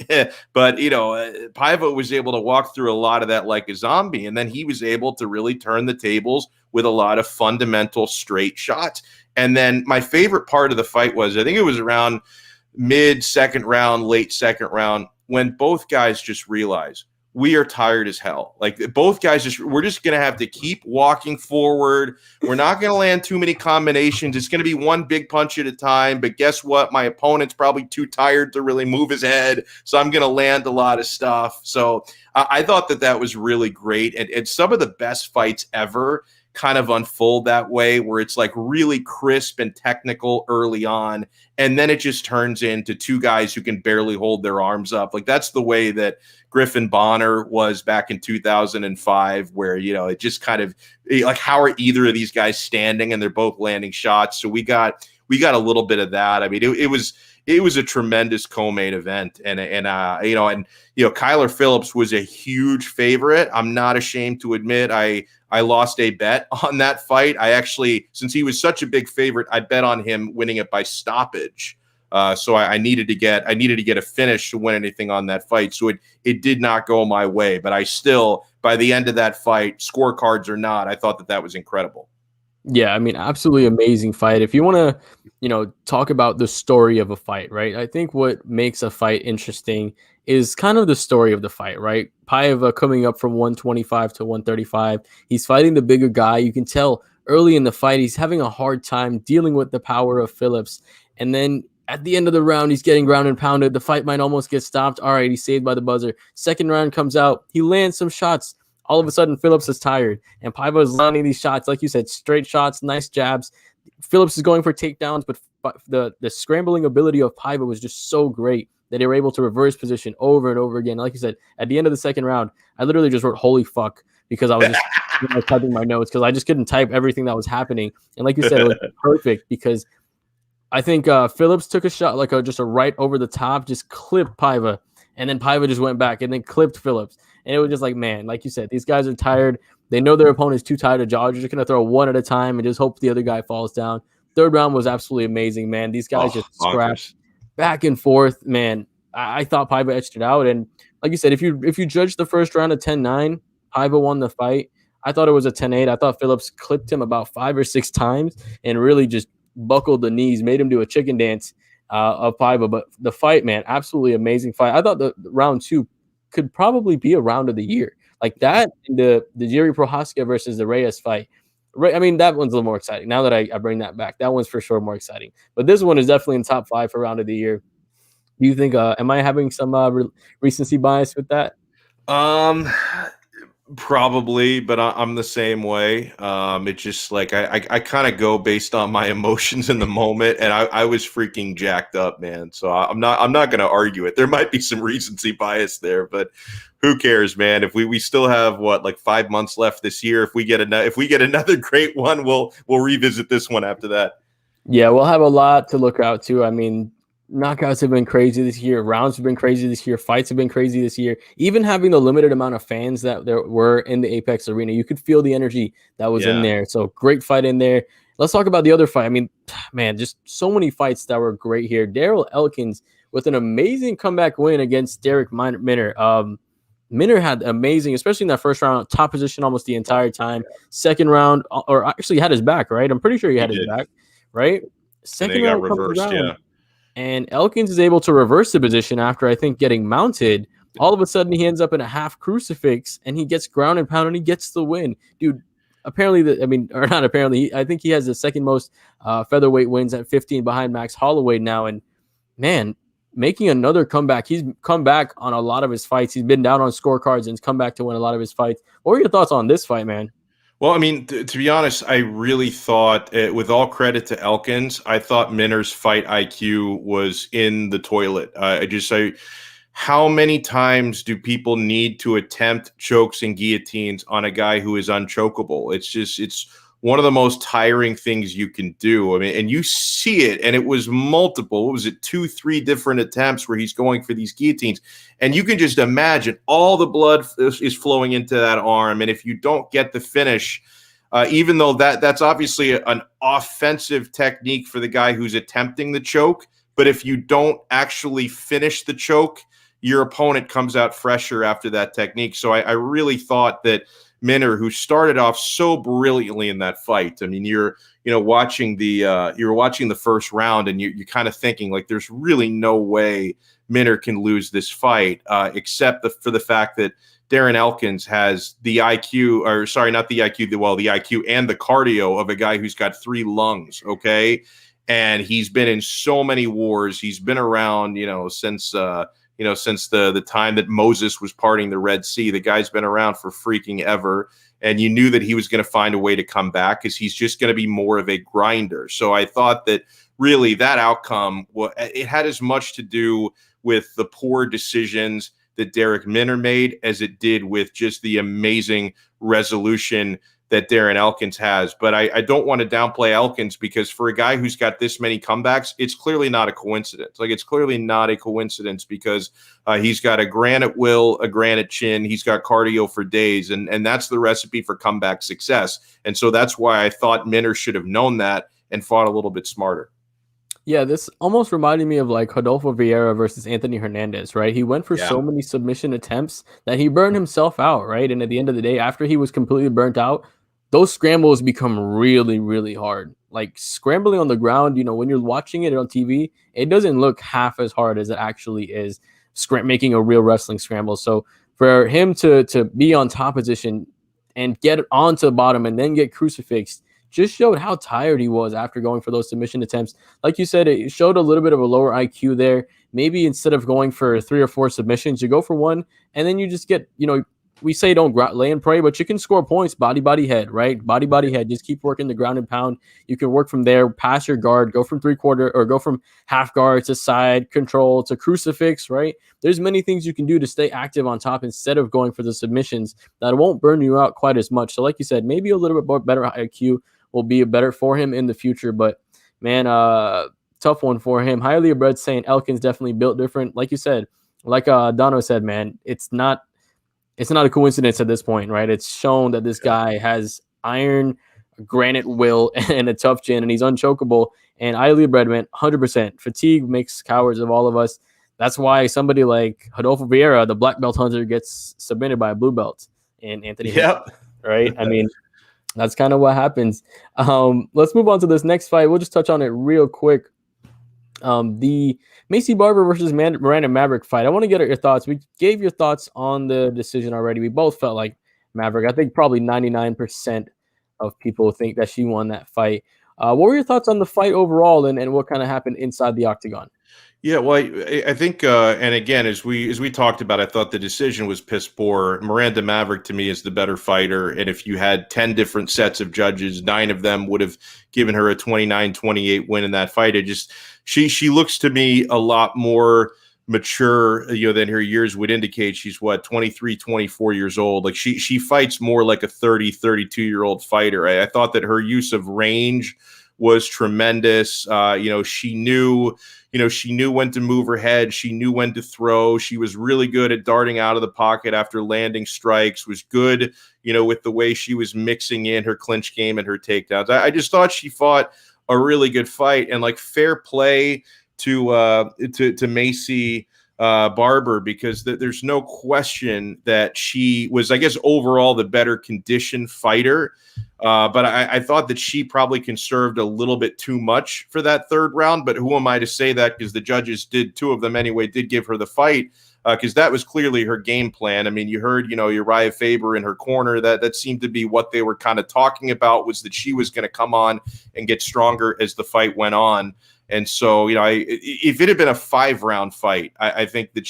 But, Paiva was able to walk through a lot of that like a zombie. And then he was able to really turn the tables with a lot of fundamental straight shots. And then my favorite part of the fight was, I think it was around mid second round, late second round, when both guys just realized we are tired as hell. Like both guys we're just going to have to keep walking forward. We're not going to land too many combinations. It's going to be one big punch at a time. But guess what? My opponent's probably too tired to really move his head. So I'm going to land a lot of stuff. So I thought that was really great. And some of the best fights ever kind of unfold that way, where it's like really crisp and technical early on. And then it just turns into two guys who can barely hold their arms up. Like that's the way that Griffin Bonner was back in 2005, where, it just kind of like, how are either of these guys standing and they're both landing shots? So we got a little bit of that. I mean, it was a tremendous co-main event. And Kyler Phillips was a huge favorite. I'm not ashamed to admit I lost a bet on that fight. I actually, since he was such a big favorite, I bet on him winning it by stoppage. So I needed to get a finish to win anything on that fight. So it did not go my way, but I still, by the end of that fight, scorecards or not, I thought that was incredible. Yeah, I mean, absolutely amazing fight. If you want to, talk about the story of a fight, right? I think what makes a fight interesting is kind of the story of the fight, right? Paiva coming up from 125 to 135. He's fighting the bigger guy. You can tell early in the fight, he's having a hard time dealing with the power of Phillips. And then at the end of the round, he's getting ground and pounded. The fight might almost get stopped. All right, he's saved by the buzzer. Second round comes out. He lands some shots. All of a sudden, Phillips is tired, and Paiva is landing these shots, like you said, straight shots, nice jabs. Phillips is going for takedowns, but the scrambling ability of Paiva was just so great that they were able to reverse position over and over again. Like you said, at the end of the second round, I literally just wrote "holy fuck" because I was just typing my notes because I just couldn't type everything that was happening. And like you said, it was perfect because I think Phillips took a shot like just a right over the top, just clipped Paiva, and then Paiva just went back and then clipped Phillips. And it was just like, man, like you said, these guys are tired. They know their opponent's too tired to dodge. They're just going to throw one at a time and just hope the other guy falls down. Third round was absolutely amazing, man. These guys just scrapped back and forth, man. I thought Paiva etched it out. And like you said, if you judge the first round of 10-9, Paiva won the fight. I thought it was a 10-8. I thought Phillips clipped him about 5 or 6 times and really just buckled the knees, made him do a chicken dance of Paiva. But the fight, man, absolutely amazing fight. I thought the round 2 could probably be a round of the year. Like that, the Jiri Prochazka versus the Reyes fight. I mean, that one's a little more exciting. Now that I bring that back, that one's for sure more exciting. But this one is definitely in top 5 for round of the year. Do you think, am I having some recency bias with that? Probably, but I'm the same way. It's just like I kind of go based on my emotions in the moment, and I was freaking jacked up, man. So I'm not going to argue it. There might be some recency bias there, but who cares, man? If we still have like 5 months left this year, if we get another great one, we'll revisit this one after that. Yeah, we'll have a lot to look out to. I mean, knockouts have been crazy this year. Rounds have been crazy this year. Fights have been crazy this year. Even having the limited amount of fans that there were in the Apex Arena, you could feel the energy that was in there. So great fight in there. Let's talk about the other fight. I mean, man, just so many fights that were great here. Darrell Elkins with an amazing comeback win against Derek Minner. Minner had amazing, especially in that first round, top position almost the entire time. Second round, or actually had his back, right? I'm pretty sure he had his back, right? Second round got reversed, yeah. And Elkins is able to reverse the position after, I think, getting mounted. All of a sudden, he ends up in a half crucifix, and he gets ground and pound, and he gets the win. Dude, apparently, or not apparently, I think he has the second most featherweight wins at 15 behind Max Holloway now. And, man, making another comeback. He's come back on a lot of his fights. He's been down on scorecards and he's come back to win a lot of his fights. What were your thoughts on this fight, man? Well, I mean, to be honest, I really thought, with all credit to Elkins, I thought Minner's fight IQ was in the toilet. How many times do people need to attempt chokes and guillotines on a guy who is unchokeable? It's one of the most tiring things you can do. I mean, and you see it, and it was multiple. What was it, 2-3 different attempts where he's going for these guillotines, and you can just imagine all the blood is flowing into that arm, and if you don't get the finish, even though that's obviously an offensive technique for the guy who's attempting the choke, but if you don't actually finish the choke, your opponent comes out fresher after that technique. So I really thought that Minner, who started off so brilliantly in that fight. I mean, you're watching the first round, and you're kind of thinking like, there's really no way Minner can lose this fight, except for the fact that Darren Elkins has the IQ, or sorry, not the IQ, the IQ and the cardio of a guy who's got 3 lungs. Okay, and he's been in so many wars. He's been around, since the time that Moses was parting the Red Sea. The guy's been around for freaking ever. And you knew that he was going to find a way to come back because he's just going to be more of a grinder. So I thought that really that outcome, it had as much to do with the poor decisions that Derek Minner made as it did with just the amazing resolution that Darren Elkins has. But I don't want to downplay Elkins, because for a guy who's got this many comebacks, it's clearly not a coincidence. Like, it's clearly not a coincidence, because he's got a granite will, a granite chin. He's got cardio for days, and that's the recipe for comeback success. And so that's why I thought Minner should have known that and fought a little bit smarter. Yeah, this almost reminded me of like Rodolfo Vieira versus Anthony Hernandez, right? He went for so many submission attempts that he burned himself out, right? And at the end of the day, after he was completely burnt out, those scrambles become really, really hard. Like, scrambling on the ground, when you're watching it on TV, it doesn't look half as hard as it actually is making a real wrestling scramble. So for him to be on top position and get onto the bottom and then get crucifixed just showed how tired he was after going for those submission attempts. Like you said, it showed a little bit of a lower IQ there. Maybe instead of going for 3 or 4 submissions, you go for one, and then you just get, we say don't lay and pray, but you can score points body, head, right? Body, head. Just keep working the ground and pound. You can work from there, pass your guard, go from 3/4 or go from half guard to side control to crucifix, right? There's many things you can do to stay active on top instead of going for the submissions that won't burn you out quite as much. So like you said, maybe a little bit better IQ will be better for him in the future. But man, tough one for him. Highly bred saying Elkins definitely built different. Like you said, like Donno said, man, it's not a coincidence at this point, right? It's shown that this guy has iron, granite will, and a tough chin, and he's unchokeable. And highly bred, man, 100%. Fatigue makes cowards of all of us. That's why somebody like Rodolfo Vieira, the black belt hunter, gets submitted by a blue belt in Anthony. Yep. Right? I mean, that's kind of what happens. Let's move on to this next fight. We'll just touch on it real quick. The Macy Barber versus Miranda Maverick fight. I want to get at your thoughts. We gave your thoughts on the decision already. We both felt like Maverick. I think probably 99% of people think that she won that fight. What were your thoughts on the fight overall, and what kind of happened inside the octagon? Yeah, well, I think, and again, as we talked about, I thought the decision was piss poor. Miranda Maverick, to me, is the better fighter, and if you had 10 different sets of judges, 9 of them would have given her a 29-28 win in that fight. It just, she looks to me a lot more mature, than her years would indicate. She's 23, 24 years old. Like, she fights more like a 30, 32-year-old fighter. I thought that her use of range was tremendous. She knew when to move her head. She knew when to throw. She was really good at darting out of the pocket after landing strikes, was good, with the way she was mixing in her clinch game and her takedowns. I just thought she fought a really good fight, and like, fair play to Macy Barber, because there's no question that she was, I guess, overall the better conditioned fighter. But I thought that she probably conserved a little bit too much for that third round. But who am I to say that? Because the judges did, 2 of them anyway, did give her the fight, because that was clearly her game plan. I mean, you heard, Uriah Faber in her corner. That seemed to be what they were kind of talking about, was that she was going to come on and get stronger as the fight went on. And so, if it had been a 5-round fight, I think that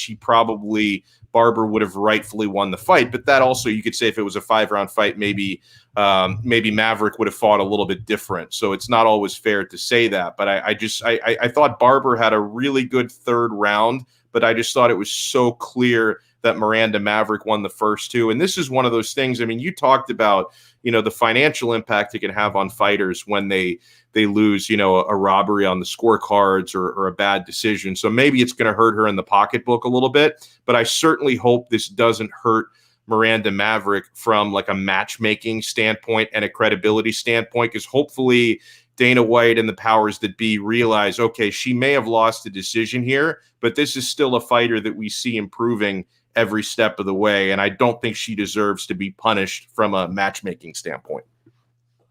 Barber would have rightfully won the fight. But that also, you could say, if it was a 5-round fight, maybe Maverick would have fought a little bit different. So it's not always fair to say that. But I thought Barber had a really good third round, but I just thought it was so clear that Miranda Maverick won the first two. And this is one of those things. I mean, you talked about, the financial impact it can have on fighters when they lose, a robbery on the scorecards or a bad decision. So maybe it's going to hurt her in the pocketbook a little bit, but I certainly hope this doesn't hurt Miranda Maverick from like a matchmaking standpoint and a credibility standpoint, because hopefully Dana White and the powers that be realize, okay, she may have lost a decision here, but this is still a fighter that we see improving every step of the way. And I don't think she deserves to be punished from a matchmaking standpoint.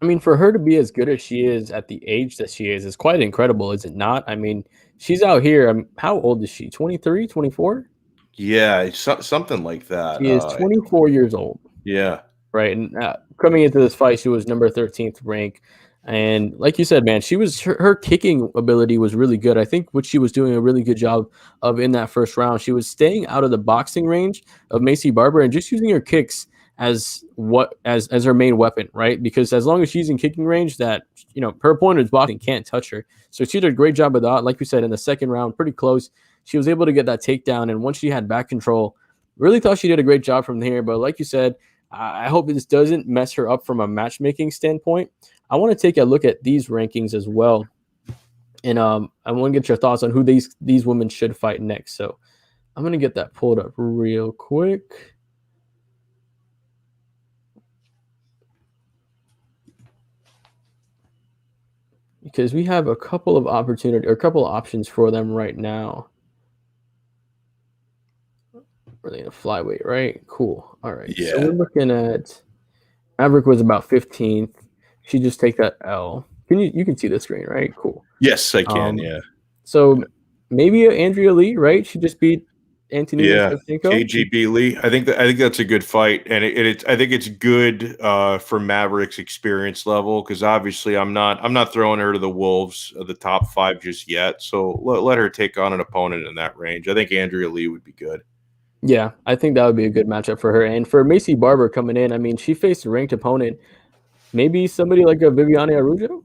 I mean, for her to be as good as she is at the age that she is quite incredible, is it not? I mean, she's out here. How old is she? 23, 24? Yeah, something like that. She is 24 years old. Yeah. Right. And coming into this fight, she was number 13th rank. And like you said, man, her kicking ability was really good. I think what she was doing a really good job of in that first round, she was staying out of the boxing range of Macy Barber and just using her kicks as her main weapon, right? Because as long as she's in kicking range, that her opponent's boxing can't touch her. So she did a great job of that. Like we said, in the second round, pretty close, she was able to get that takedown. And once she had back control, really thought she did a great job from here. But like you said, I hope this doesn't mess her up from a matchmaking standpoint. I want to take a look at these rankings as well, and I want to get your thoughts on who these women should fight next. So I'm going to get that pulled up real quick. Because we have a couple of options for them right now. Really in a flyweight, right? Cool. All right. Yeah. So we're looking at Maverick was about 15th. She just take that L. You can see the screen, right? Cool. Yes, I can. Yeah. So maybe Andrea Lee, right? She just beat Antonina Shevchenko. KGB Lee. I think that's a good fight, and I think it's good for Maverick's experience level, because obviously I'm not throwing her to the wolves of the top 5 just yet. So let her take on an opponent in that range. I think Andrea Lee would be good. Yeah, I think that would be a good matchup for her. And for Macy Barber coming in, I mean, she faced a ranked opponent. Maybe somebody like a Viviane Araújo?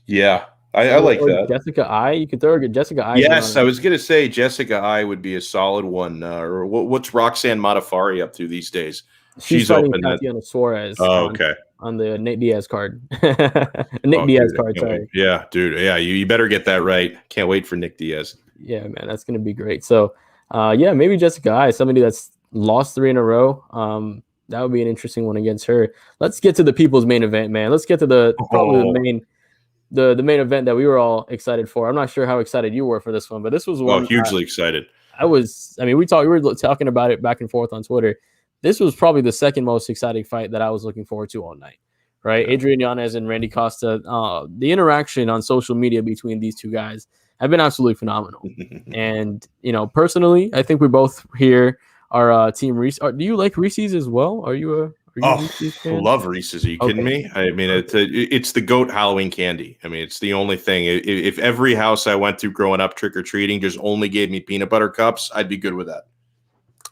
Yeah, I like that. Jessica I. You could throw her Jessica I. Yes, I was going to say Jessica I would be a solid one. Or what's Roxanne Modafferi up to these days? She's fighting Tatiana Suarez. Oh, okay. On the Nate Diaz card. Diaz card, sorry. Yeah, dude. Yeah, you better get that right. Can't wait for Nick Diaz. Yeah, man, that's going to be great. So, maybe Jessica I, somebody that's lost 3 in a row. That would be an interesting one against her. Let's get to the people's main event, man. Let's get to probably the main event that we were all excited for. I'm not sure how excited you were for this one, but this was one. Hugely excited. We were talking about it back and forth on Twitter. This was probably the second most exciting fight that I was looking forward to all night, right? Yeah. Adrian Yanez and Randy Costa. The interaction on social media between these two guys have been absolutely phenomenal. And, personally, I think we both here are Team Reese. Do you like Reese's as well? Are you Reese's fan? Love Reese's. Are you kidding me? I mean, it's the GOAT Halloween candy. I mean, it's the only thing. If every house I went to growing up trick-or-treating just only gave me peanut butter cups, I'd be good with that.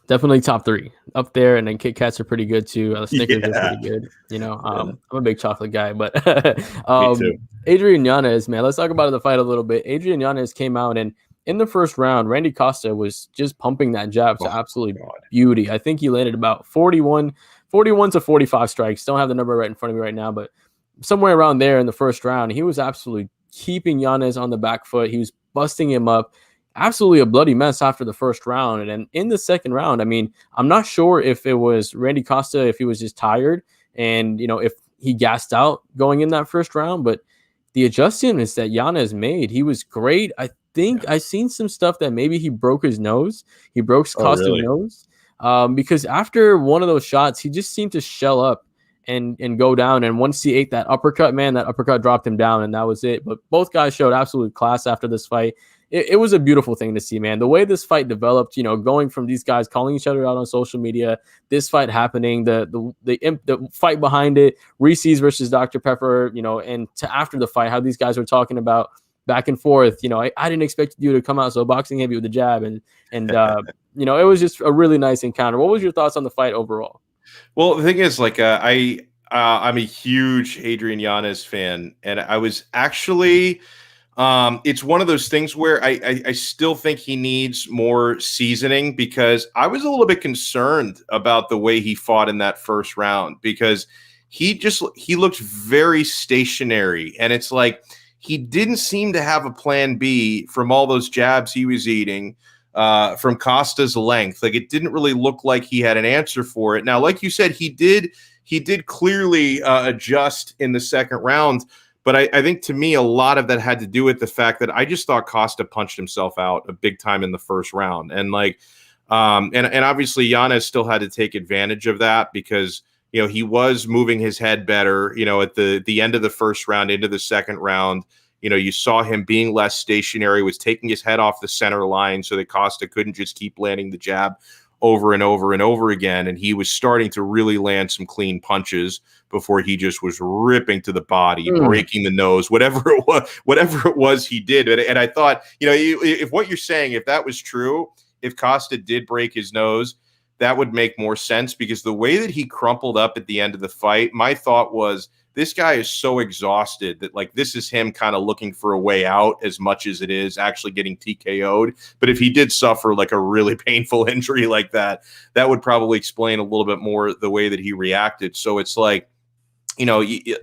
Definitely top 3 up there, and then Kit Kats are pretty good too. Snickers are pretty good. I'm a big chocolate guy, but Me too. Adrian Yanez, man, let's talk about the fight a little bit. Adrian Yanez came out, and in the first round, Randy Costa was just pumping that jab to absolute beauty. I think he landed about 41 to 45 strikes. Don't have the number right in front of me right now, but somewhere around there in the first round, he was absolutely keeping Yanez on the back foot. He was busting him up. Absolutely a bloody mess after the first round. And then in the second round, I mean, I'm not sure if it was Randy Costa, if he was just tired and, if he gassed out going in that first round, but the adjustments that Yanez made, he was great. I think I've seen some stuff that maybe he broke his nose. He broke Costa's nose because after one of those shots, he just seemed to shell up and go down. And once he ate that uppercut, man, that uppercut dropped him down, and that was it. But both guys showed absolute class after this fight. It was a beautiful thing to see, man. The way this fight developed, going from these guys calling each other out on social media, this fight happening, the fight behind it, Reese's versus Dr. Pepper, and to after the fight, how these guys were talking about back and forth. I didn't expect you to come out so boxing heavy with the jab, and it was just a really nice encounter. What was your thoughts on the fight overall? Well, the thing is, I'm a huge Adrian Yanez fan, and I was actually It's one of those things where I still think he needs more seasoning, because I was a little bit concerned about the way he fought in that first round, because he looked very stationary, and it's like he didn't seem to have a plan B from all those jabs he was eating from Costa's length. Like, it didn't really look like he had an answer for it. Now, like you said, he did clearly adjust in the second round. But I think, to me, a lot of that had to do with the fact that I just thought Costa punched himself out a big time in the first round. And and obviously Yanez still had to take advantage of that, because, he was moving his head better, at the end of the first round into the second round. You saw him being less stationary, was taking his head off the center line so that Costa couldn't just keep landing the jab over and over and over again. And he was starting to really land some clean punches before he just was ripping to the body, breaking the nose, whatever it was he did. And I thought, if what you're saying, if that was true, if Costa did break his nose, that would make more sense, because the way that he crumpled up at the end of the fight, my thought was, this guy is so exhausted that, like, this is him kind of looking for a way out as much as it is actually getting TKO'd. But if he did suffer like a really painful injury like that, that would probably explain a little bit more the way that he reacted. So it's like,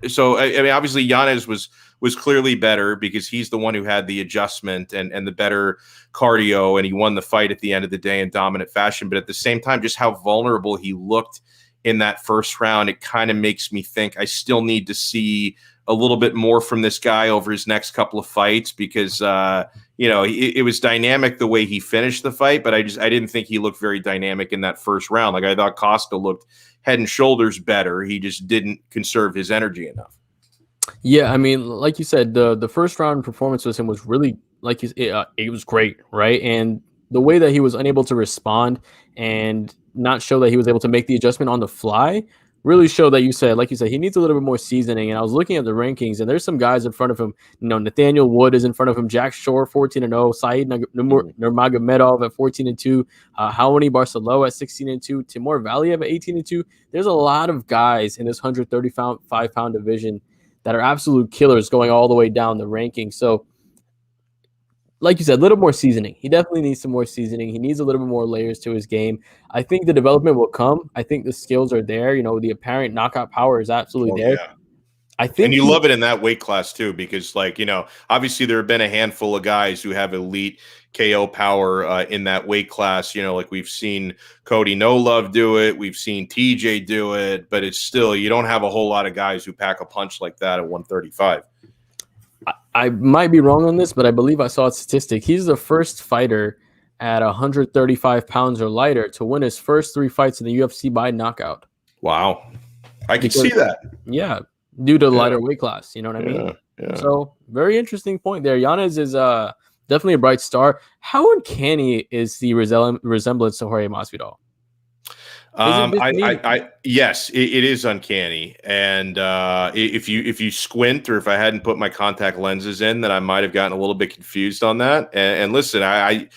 so I mean, obviously Yanez was clearly better, because he's the one who had the adjustment and the better cardio, and he won the fight at the end of the day in dominant fashion. But at the same time, just how vulnerable he looked in that first round, it kind of makes me think I still need to see a little bit more from this guy over his next couple of fights, because it was dynamic the way he finished the fight, but I didn't think he looked very dynamic in that first round. Like, I thought Costa looked head and shoulders better. He just didn't conserve his energy enough. Yeah, I mean, like you said, the first round performance with him was really, like, it was great, right? And the way that he was unable to respond and not show that he was able to make the adjustment on the fly really showed that, like you said, he needs a little bit more seasoning. And I was looking at the rankings, and there's some guys in front of him. Nathaniel Wood is in front of him. Jack Shore, 14-0. Saeed Nurmagomedov at 14-2. Howani Barcelo at 16-2. Timur Valiev at 18-2. There's a lot of guys in this 135-pound division that are absolute killers going all the way down the ranking. So, like you said, a little more seasoning. He definitely needs some more seasoning. He needs a little bit more layers to his game. I think the development will come. I think the skills are there. The apparent knockout power is absolutely there. Yeah. I think, and you love it in that weight class too, because, like, obviously there have been a handful of guys who have elite KO power in that weight class. Like, we've seen Cody No Love do it. We've seen TJ do it, but it's still, you don't have a whole lot of guys who pack a punch like that at 135. I might be wrong on this, but I believe I saw a statistic. He's the first fighter at 135 pounds or lighter to win his first 3 fights in the UFC by knockout. Wow. I can see that. Yeah, due to the lighter weight class. You know what I mean? Yeah. So, very interesting point there. Yanez is definitely a bright star. How uncanny is the resemblance to Jorge Masvidal? Yes, it is uncanny. And if you squint, or if I hadn't put my contact lenses in, then I might have gotten a little bit confused on that. And listen, Jorge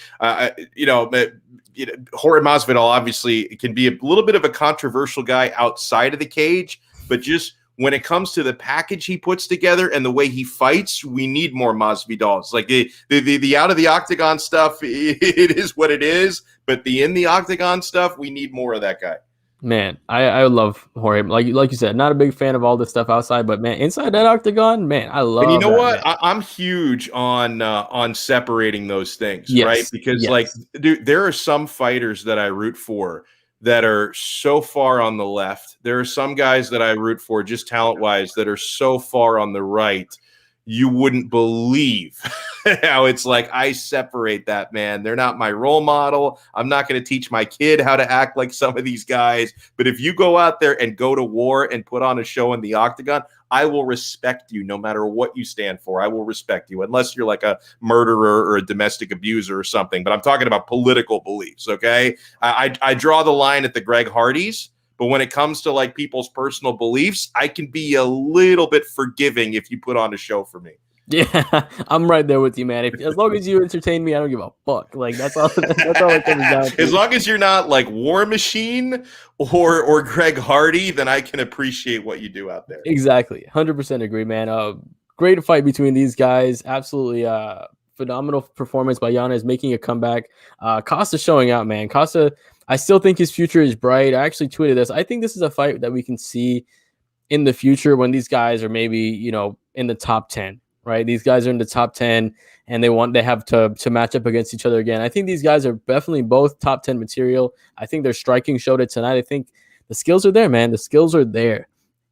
Masvidal obviously can be a little bit of a controversial guy outside of the cage, but just when it comes to the package he puts together and the way he fights, we need more Masvidals. Like, the out of the octagon stuff, it is what it is. But the in the octagon stuff, we need more of that guy. Man, I love Jorge. Like you said, not a big fan of all this stuff outside, but man, inside that octagon, man, I love. And you know what? Man. I'm huge on separating those things, right? Because like, dude, there are some fighters that I root for that are so far on the left. There are some guys that I root for, just talent-wise, that are so far on the right. You wouldn't believe how it's like I separate that, man. They're not my role model. I'm not going to teach my kid how to act like some of these guys. But if you go out there and go to war and put on a show in the octagon, I will respect you no matter what you stand for. I will respect you, unless you're like a murderer or a domestic abuser or something. But I'm talking about political beliefs, okay? I draw the line at the Greg Hardys. But when it comes to like people's personal beliefs, I can be a little bit forgiving if you put on a show for me. Yeah, I'm right there with you, man. As long as you entertain me, I don't give a fuck. Like, that's all it comes down to. As long as you're not like War Machine or Greg Hardy, then I can appreciate what you do out there. Exactly. 100% agree, man. great fight between these guys. Absolutely phenomenal performance by Yanez, making a comeback. Costa showing out, man. Costa, I still think his future is bright. I actually tweeted this. I think this is a fight that we can see in the future when these guys are maybe, in the top 10, right? These guys are in the top 10 and they have to match up against each other again. I think these guys are definitely both top 10 material. I think their striking showed it tonight. I think the skills are there, man. The skills are there.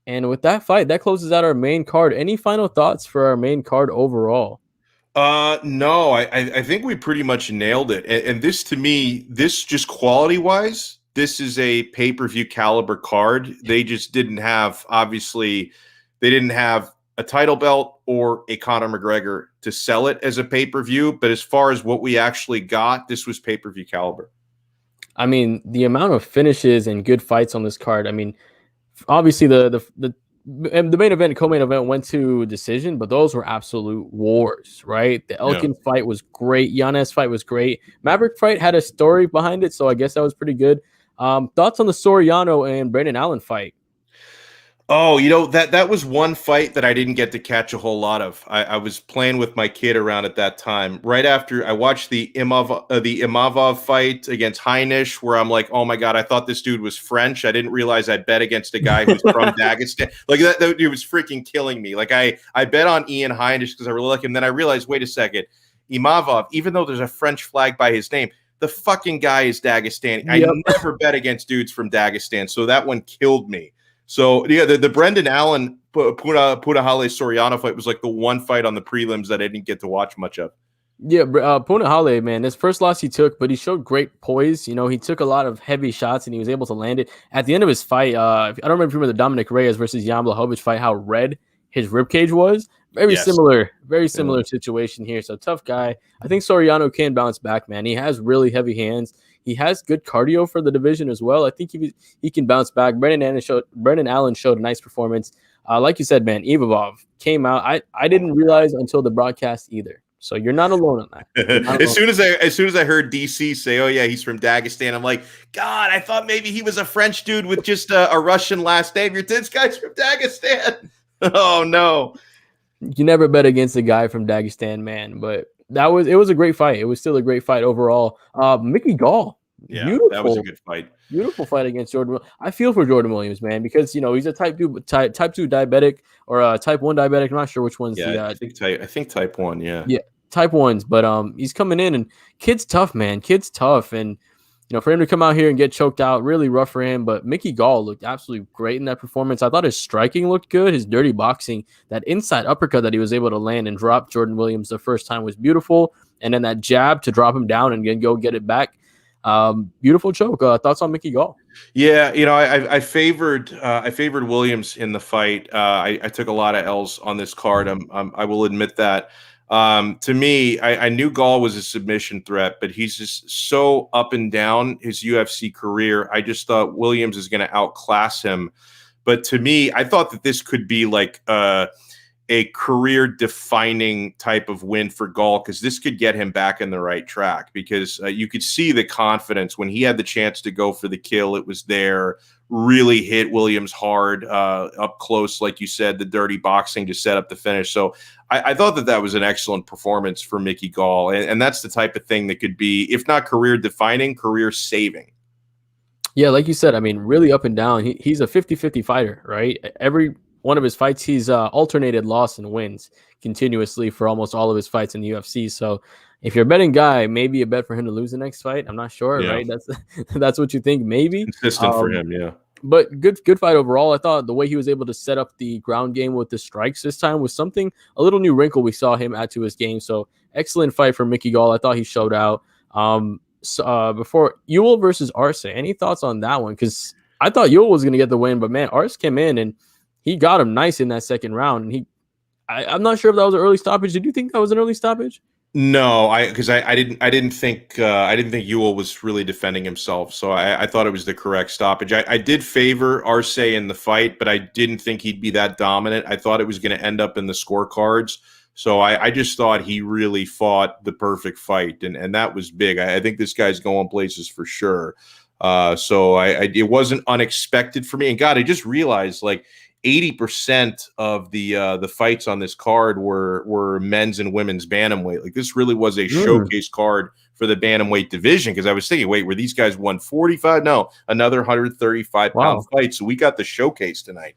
And with that fight, that closes out our main card. Any final thoughts for our main card overall? No, I think we pretty much nailed it. And this, to me, this just quality wise, this is a pay-per-view caliber card. They just didn't have, obviously, they didn't have a title belt or a Conor McGregor to sell it as a pay-per-view. But as far as what we actually got, this was pay-per-view caliber. I mean, the amount of finishes and good fights on this card. I mean, obviously the main event, co-main event went to decision, but those were absolute wars, right? The Elkins fight was great. Yanez fight was great. Maverick fight had a story behind it, so I guess that was pretty good. Thoughts on the Soriano and Brandon Allen fight? Oh, that was one fight that I didn't get to catch a whole lot of. I was playing with my kid around at that time. Right after I watched the Imavov fight against Heinisch, where I'm like, oh my God, I thought this dude was French. I didn't realize I bet against a guy who's from Dagestan. Like that dude was freaking killing me. Like I bet on Ian Heinisch because I really like him. Then I realized, wait a second, Imavov, even though there's a French flag by his name, the fucking guy is Dagestani. Yep. I never bet against dudes from Dagestan, so that one killed me. So, yeah, the Brendan Allen Punahale Soriano fight was like the one fight on the prelims that I didn't get to watch much of. Yeah, Punahale, man, his first loss he took, but he showed great poise. He took a lot of heavy shots and he was able to land it. At the end of his fight, I don't remember if you remember the Dominic Reyes versus Jan Blachowicz fight, how red his ribcage was. Very similar situation here. So, tough guy. I think Soriano can bounce back, man. He has really heavy hands. He has good cardio for the division as well. I think he can bounce back. Brendan Allen showed a nice performance. Like you said, man, Imavov came out. I didn't realize until the broadcast either. So you're not alone on that. As soon as I heard DC say, "Oh yeah, he's from Dagestan," I'm like, God, I thought maybe he was a French dude with just a Russian last name. This guy's from Dagestan. Oh no. You never bet against a guy from Dagestan, man. But it was a great fight. It was still a great fight overall. Mickey Gall. Yeah, beautiful. That was a good fight. Beautiful fight against Jordan. I feel for Jordan Williams, man, because he's a type 2 diabetic or a type 1 diabetic. I'm not sure which one's I think type 1, yeah. Yeah, type 1s, but he's coming in and kid's tough, man. Kid's tough, and for him to come out here and get choked out, really rough for him. But Mickey Gall looked absolutely great in that performance. I thought his striking looked good. His dirty boxing, that inside uppercut that he was able to land and drop Jordan Williams the first time was beautiful. And then that jab to drop him down and then go get it back. Beautiful choke. Thoughts on Mickey Gall? Yeah, I favored Williams in the fight. I took a lot of L's on this card. I will admit that. To me, I knew Gall was a submission threat, but he's just so up and down his UFC career. I just thought Williams is going to outclass him. But to me, I thought that this could be like a career-defining type of win for Gall, because this could get him back in the right track, because you could see the confidence when he had the chance to go for the kill. It was there, really hit Williams hard up close, like you said, the dirty boxing to set up the finish. So I thought that was an excellent performance for Mickey Gall, and that's the type of thing that could be, if not career-defining, career-saving. Yeah, like you said, I mean, really up and down. He's a 50-50 fighter, right? Every one of his fights, he's alternated loss and wins continuously for almost all of his fights in the UFC. So if you're a betting guy, maybe a bet for him to lose the next fight. I'm not sure, right? That's what you think, maybe. Consistent for him, yeah. But good fight overall. I thought the way he was able to set up the ground game with the strikes this time was a little new wrinkle we saw him add to his game. So excellent fight for Mickey Gall. I thought he showed out. Before Ewell versus Arce, any thoughts on that one? Because I thought Ewell was going to get the win, but man, Arce came in and he got him nice in that second round. And I'm not sure if that was an early stoppage. Did you think that was an early stoppage? No, because I didn't think Ewell was really defending himself, so I thought it was the correct stoppage. I did favor Arce in the fight, but I didn't think he'd be that dominant. I thought it was going to end up in the scorecards, so I just thought he really fought the perfect fight, and that was big. I think this guy's going places for sure. So it wasn't unexpected for me. And God, I just realized, like, 80% of the fights on this card were men's and women's bantamweight. Like, this really was a showcase card for the bantamweight division, because I was thinking, wait, were these guys 145? No, another 135-pound fight. So we got the showcase tonight.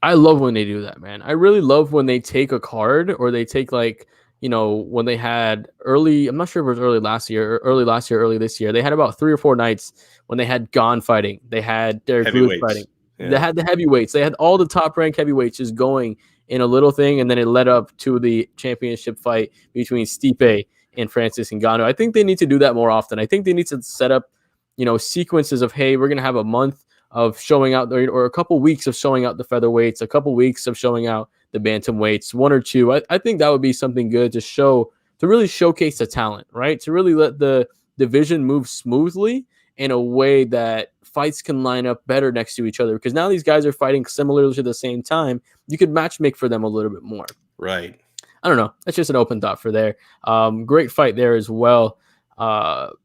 I love when they do that, man. I really love when they take a card, or they take, like, you know, when they had early, I'm not sure if it was early last year, early this year, they had about 3 or 4 nights when they had Gone fighting. They had Derek Lewis fighting. Yeah. They had the heavyweights. They had all the top-ranked heavyweights just going in a little thing, and then it led up to the championship fight between Stipe and Francis Ngannou. I think they need to do that more often. I think they need to set up, you know, sequences of, hey, we're going to have a month of showing out, or a couple weeks of showing out the featherweights, a couple weeks of showing out the bantamweights, 1 or 2. I think that would be something good to really showcase the talent, right? To really let the division move smoothly in a way that fights can line up better next to each other. Because now these guys are fighting similarly at the same time. You could matchmake for them a little bit more. Right. I don't know. That's just an open thought for there. Great fight there as well.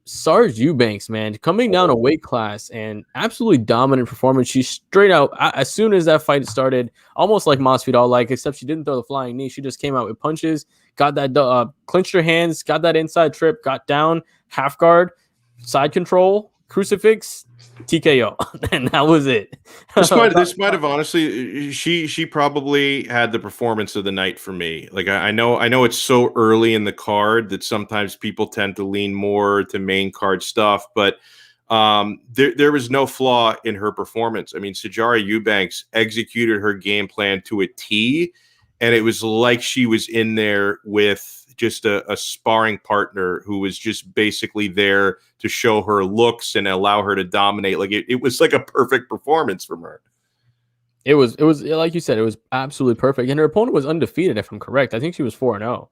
Sarge Eubanks, man, coming down a weight class and absolutely dominant performance. She straight out, as soon as that fight started, almost like Masvidal, like, except she didn't throw the flying knee. She just came out with punches, got that, clinched her hands, got that inside trip, got down, half guard, side control, crucifix, TKO, and that was it. This might have honestly, she probably had the performance of the night for me. Like, I know it's so early in the card that sometimes people tend to lean more to main card stuff, but there was no flaw in her performance. I mean, Sijara Eubanks executed her game plan to a T, and it was like she was in there with just a sparring partner who was just basically there to show her looks and allow her to dominate. Like, it was like a perfect performance from her. It was like you said, it was absolutely perfect. And her opponent was undefeated, if I'm correct. I think she was 4-0.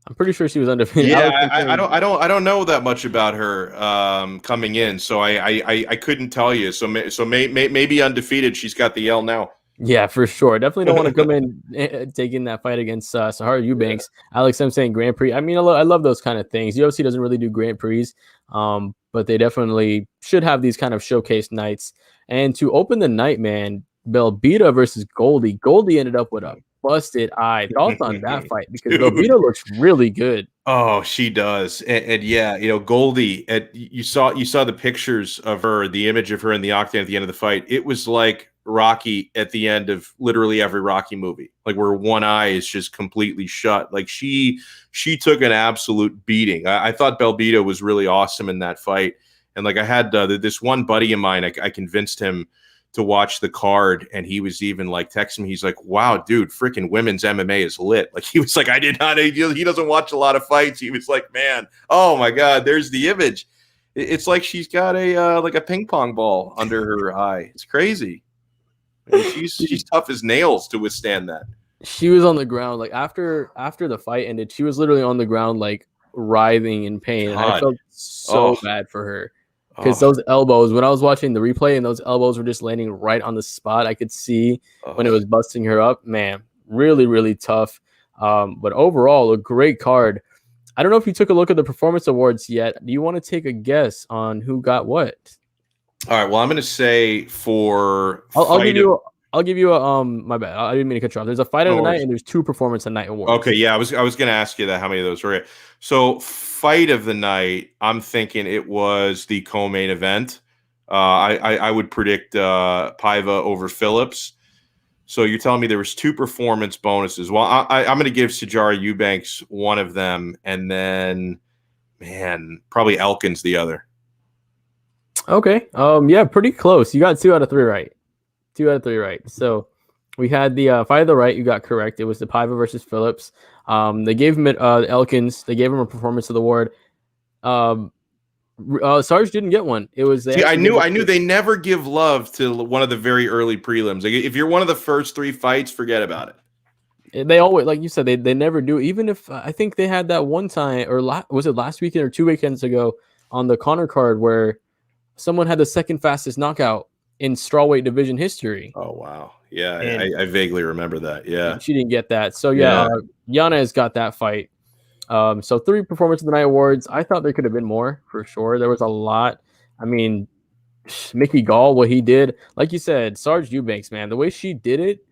I'm pretty sure she was undefeated. Yeah, I don't know that much about her coming in, so I couldn't tell you. So maybe undefeated. She's got the L now. Yeah, for sure. Definitely don't want to come in taking that fight against Sahara Eubanks. Yeah. Alex, I'm saying Grand Prix. I mean, I love those kind of things. UFC doesn't really do Grand Prix, but they definitely should have these kind of showcase nights. And to open the night, man, Belbita versus Goldie. Goldie ended up with a busted eye. Thoughts on that fight? Because Belbita looks really good. Oh, she does, and yeah, you know, Goldie. You saw the pictures of her, the image of her in the octagon at the end of the fight. It was like Rocky at the end of literally every Rocky movie, like where one eye is just completely shut. Like, she took an absolute beating. I thought Belbita was really awesome in that fight, and like, I had this one buddy of mine. I convinced him to watch the card, and he was even like texting me. He's like, "Wow, dude, freaking women's MMA is lit." Like, he was like, "I did not." He doesn't watch a lot of fights. He was like, "Man, oh my god, there's the image." It's like she's got a like a ping pong ball under her eye. It's crazy. And she's tough as nails to withstand that. She was on the ground, like, after the fight ended, she was literally on the ground, like, writhing in pain. And I felt so bad for her. Because those elbows, when I was watching the replay and those elbows were just landing right on the spot, I could see when it was busting her up. Man, really, really tough. But overall, a great card. I don't know if you took a look at the performance awards yet. Do you want to take a guess on who got what? All right. Well, I'm going to say for I'll give you a my bad. I didn't mean to cut you off. There's a fight of the night and there's 2 performance of the night awards. Okay, yeah, I was going to ask you that. How many of those were? So, fight of the night, I'm thinking it was the co-main event. I would predict Paiva over Phillips. So you're telling me there was 2 performance bonuses. Well, I'm going to give Sijara Eubanks one of them, and then, man, probably Elkins the other. Okay. Yeah, pretty close. You got 2 out of 3 right. 2 out of 3 right. So we had the fight of the right. You got correct. It was the Paiva versus Phillips. They gave him Elkins. They gave him a performance of the award. Sarge didn't get one. It was. I knew they never give love to one of the very early prelims. Like, if you're one of the first 3 fights, forget about it. They always, like you said, they never do. Even if I think they had that one time, or was it last weekend or 2 weekends ago on the Connor card where someone had the second fastest knockout in strawweight division history. Oh, wow. Yeah, I vaguely remember that. Yeah. She didn't get that. So, Yanez got that fight. So 3 performance of the night awards. I thought there could have been more, for sure. There was a lot. I mean, Mickey Gall, what he did, like you said, Sarge Eubanks, man, the way she did it,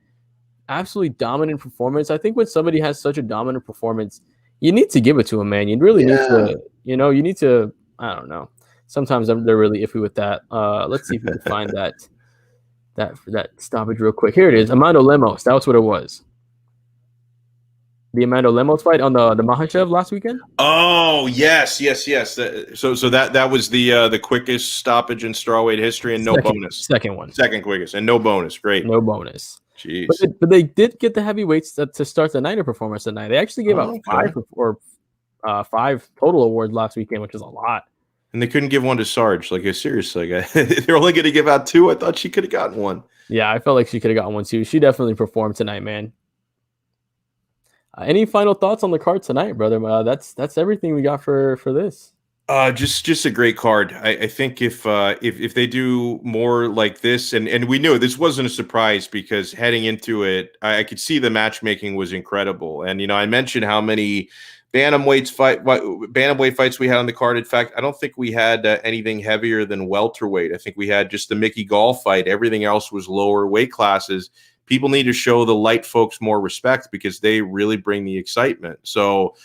absolutely dominant performance. I think when somebody has such a dominant performance, you need to give it to him, man. You really need to, you need to, I don't know. Sometimes they're really iffy with that. Let's see if we can find that stoppage real quick. Here it is. Amanda Lemos. That was what it was. The Amanda Lemos fight on the Makhachev last weekend. Oh yes. So that was the quickest stoppage in strawweight history, and no bonus. Second quickest, and no bonus. Great. No bonus. Jeez. But they did get the heavyweights to start the night of performance tonight. They actually gave out five total awards last weekend, which is a lot. And they couldn't give one to Sarge. Like, seriously, they're only going to give out 2. I thought she could have gotten one. Yeah, I felt like she could have gotten one too. She definitely performed tonight, man. Any final thoughts on the card tonight, brother? That's everything we got for this. Just a great card. I think if they do more like this, and we knew this wasn't a surprise because heading into it, I could see the matchmaking was incredible. And I mentioned how many bantamweight fights we had on the card. In fact, I don't think we had anything heavier than welterweight. I think we had just the Mickey Gall fight. Everything else was lower weight classes. People need to show the light folks more respect because they really bring the excitement. So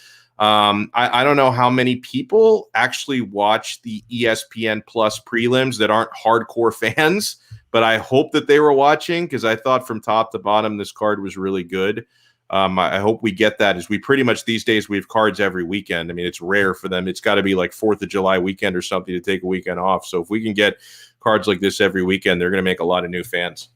I don't know how many people actually watch the ESPN Plus prelims that aren't hardcore fans, but I hope that they were watching because I thought from top to bottom this card was really good. I hope we get that, as we pretty much these days we have cards every weekend. I mean, it's rare for them. It's got to be like 4th of July weekend or something to take a weekend off. So if we can get cards like this every weekend, they're going to make a lot of new fans.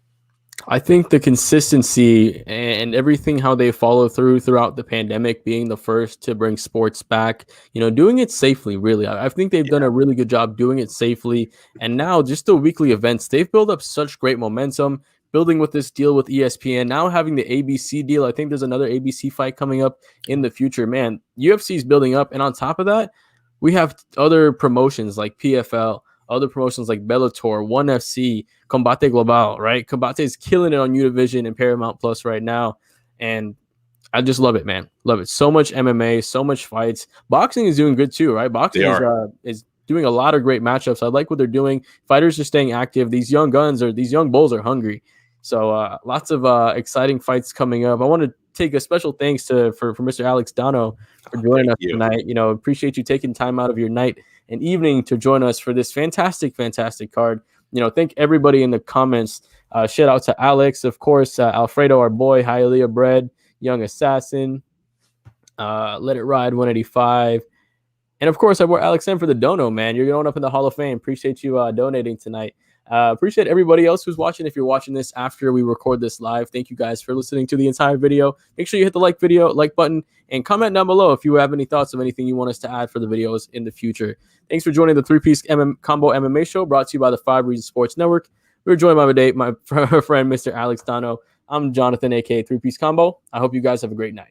I think the consistency and everything, how they follow throughout the pandemic, being the first to bring sports back, doing it safely, really. I think they've done a really good job doing it safely. And now just the weekly events, they've built up such great momentum, building with this deal with ESPN, now having the ABC deal. I think there's another ABC fight coming up in the future. Man, UFC is building up. And on top of that, we have other promotions like PFL, other promotions like Bellator, ONE FC, Combate Global, right? Combate is killing it on Univision and Paramount Plus right now. And I just love it, man. Love it. So much MMA, so much fights. Boxing is doing good too, right? Boxing is doing a lot of great matchups. I like what they're doing. Fighters are staying active. These young bulls are hungry. So lots of exciting fights coming up. I want to take a special thanks for Mr. Alex Donno for joining us tonight. Appreciate you taking time out of your night and evening to join us for this fantastic card. Thank everybody in the comments. Shout out to Alex, of course, Alfredo, our boy, Hialeah Bread, Young Assassin, Let It Ride 185. And of course, I brought Alex in for the dono, man. You're going up in the Hall of Fame. Appreciate you donating tonight. Appreciate everybody else who's watching. If you're watching this after we record this live, thank you guys for listening to the entire video. Make sure you hit the like button and comment down below if you have any thoughts of anything you want us to add for the videos in the future. Thanks for joining the Three-Piece Combo MMA show brought to you by the 5 Reasons Sports Network. We're joined by my friend, Mr. Alex Donno. I'm Johnathan, aka Three-Piece Combo. I hope you guys have a great night.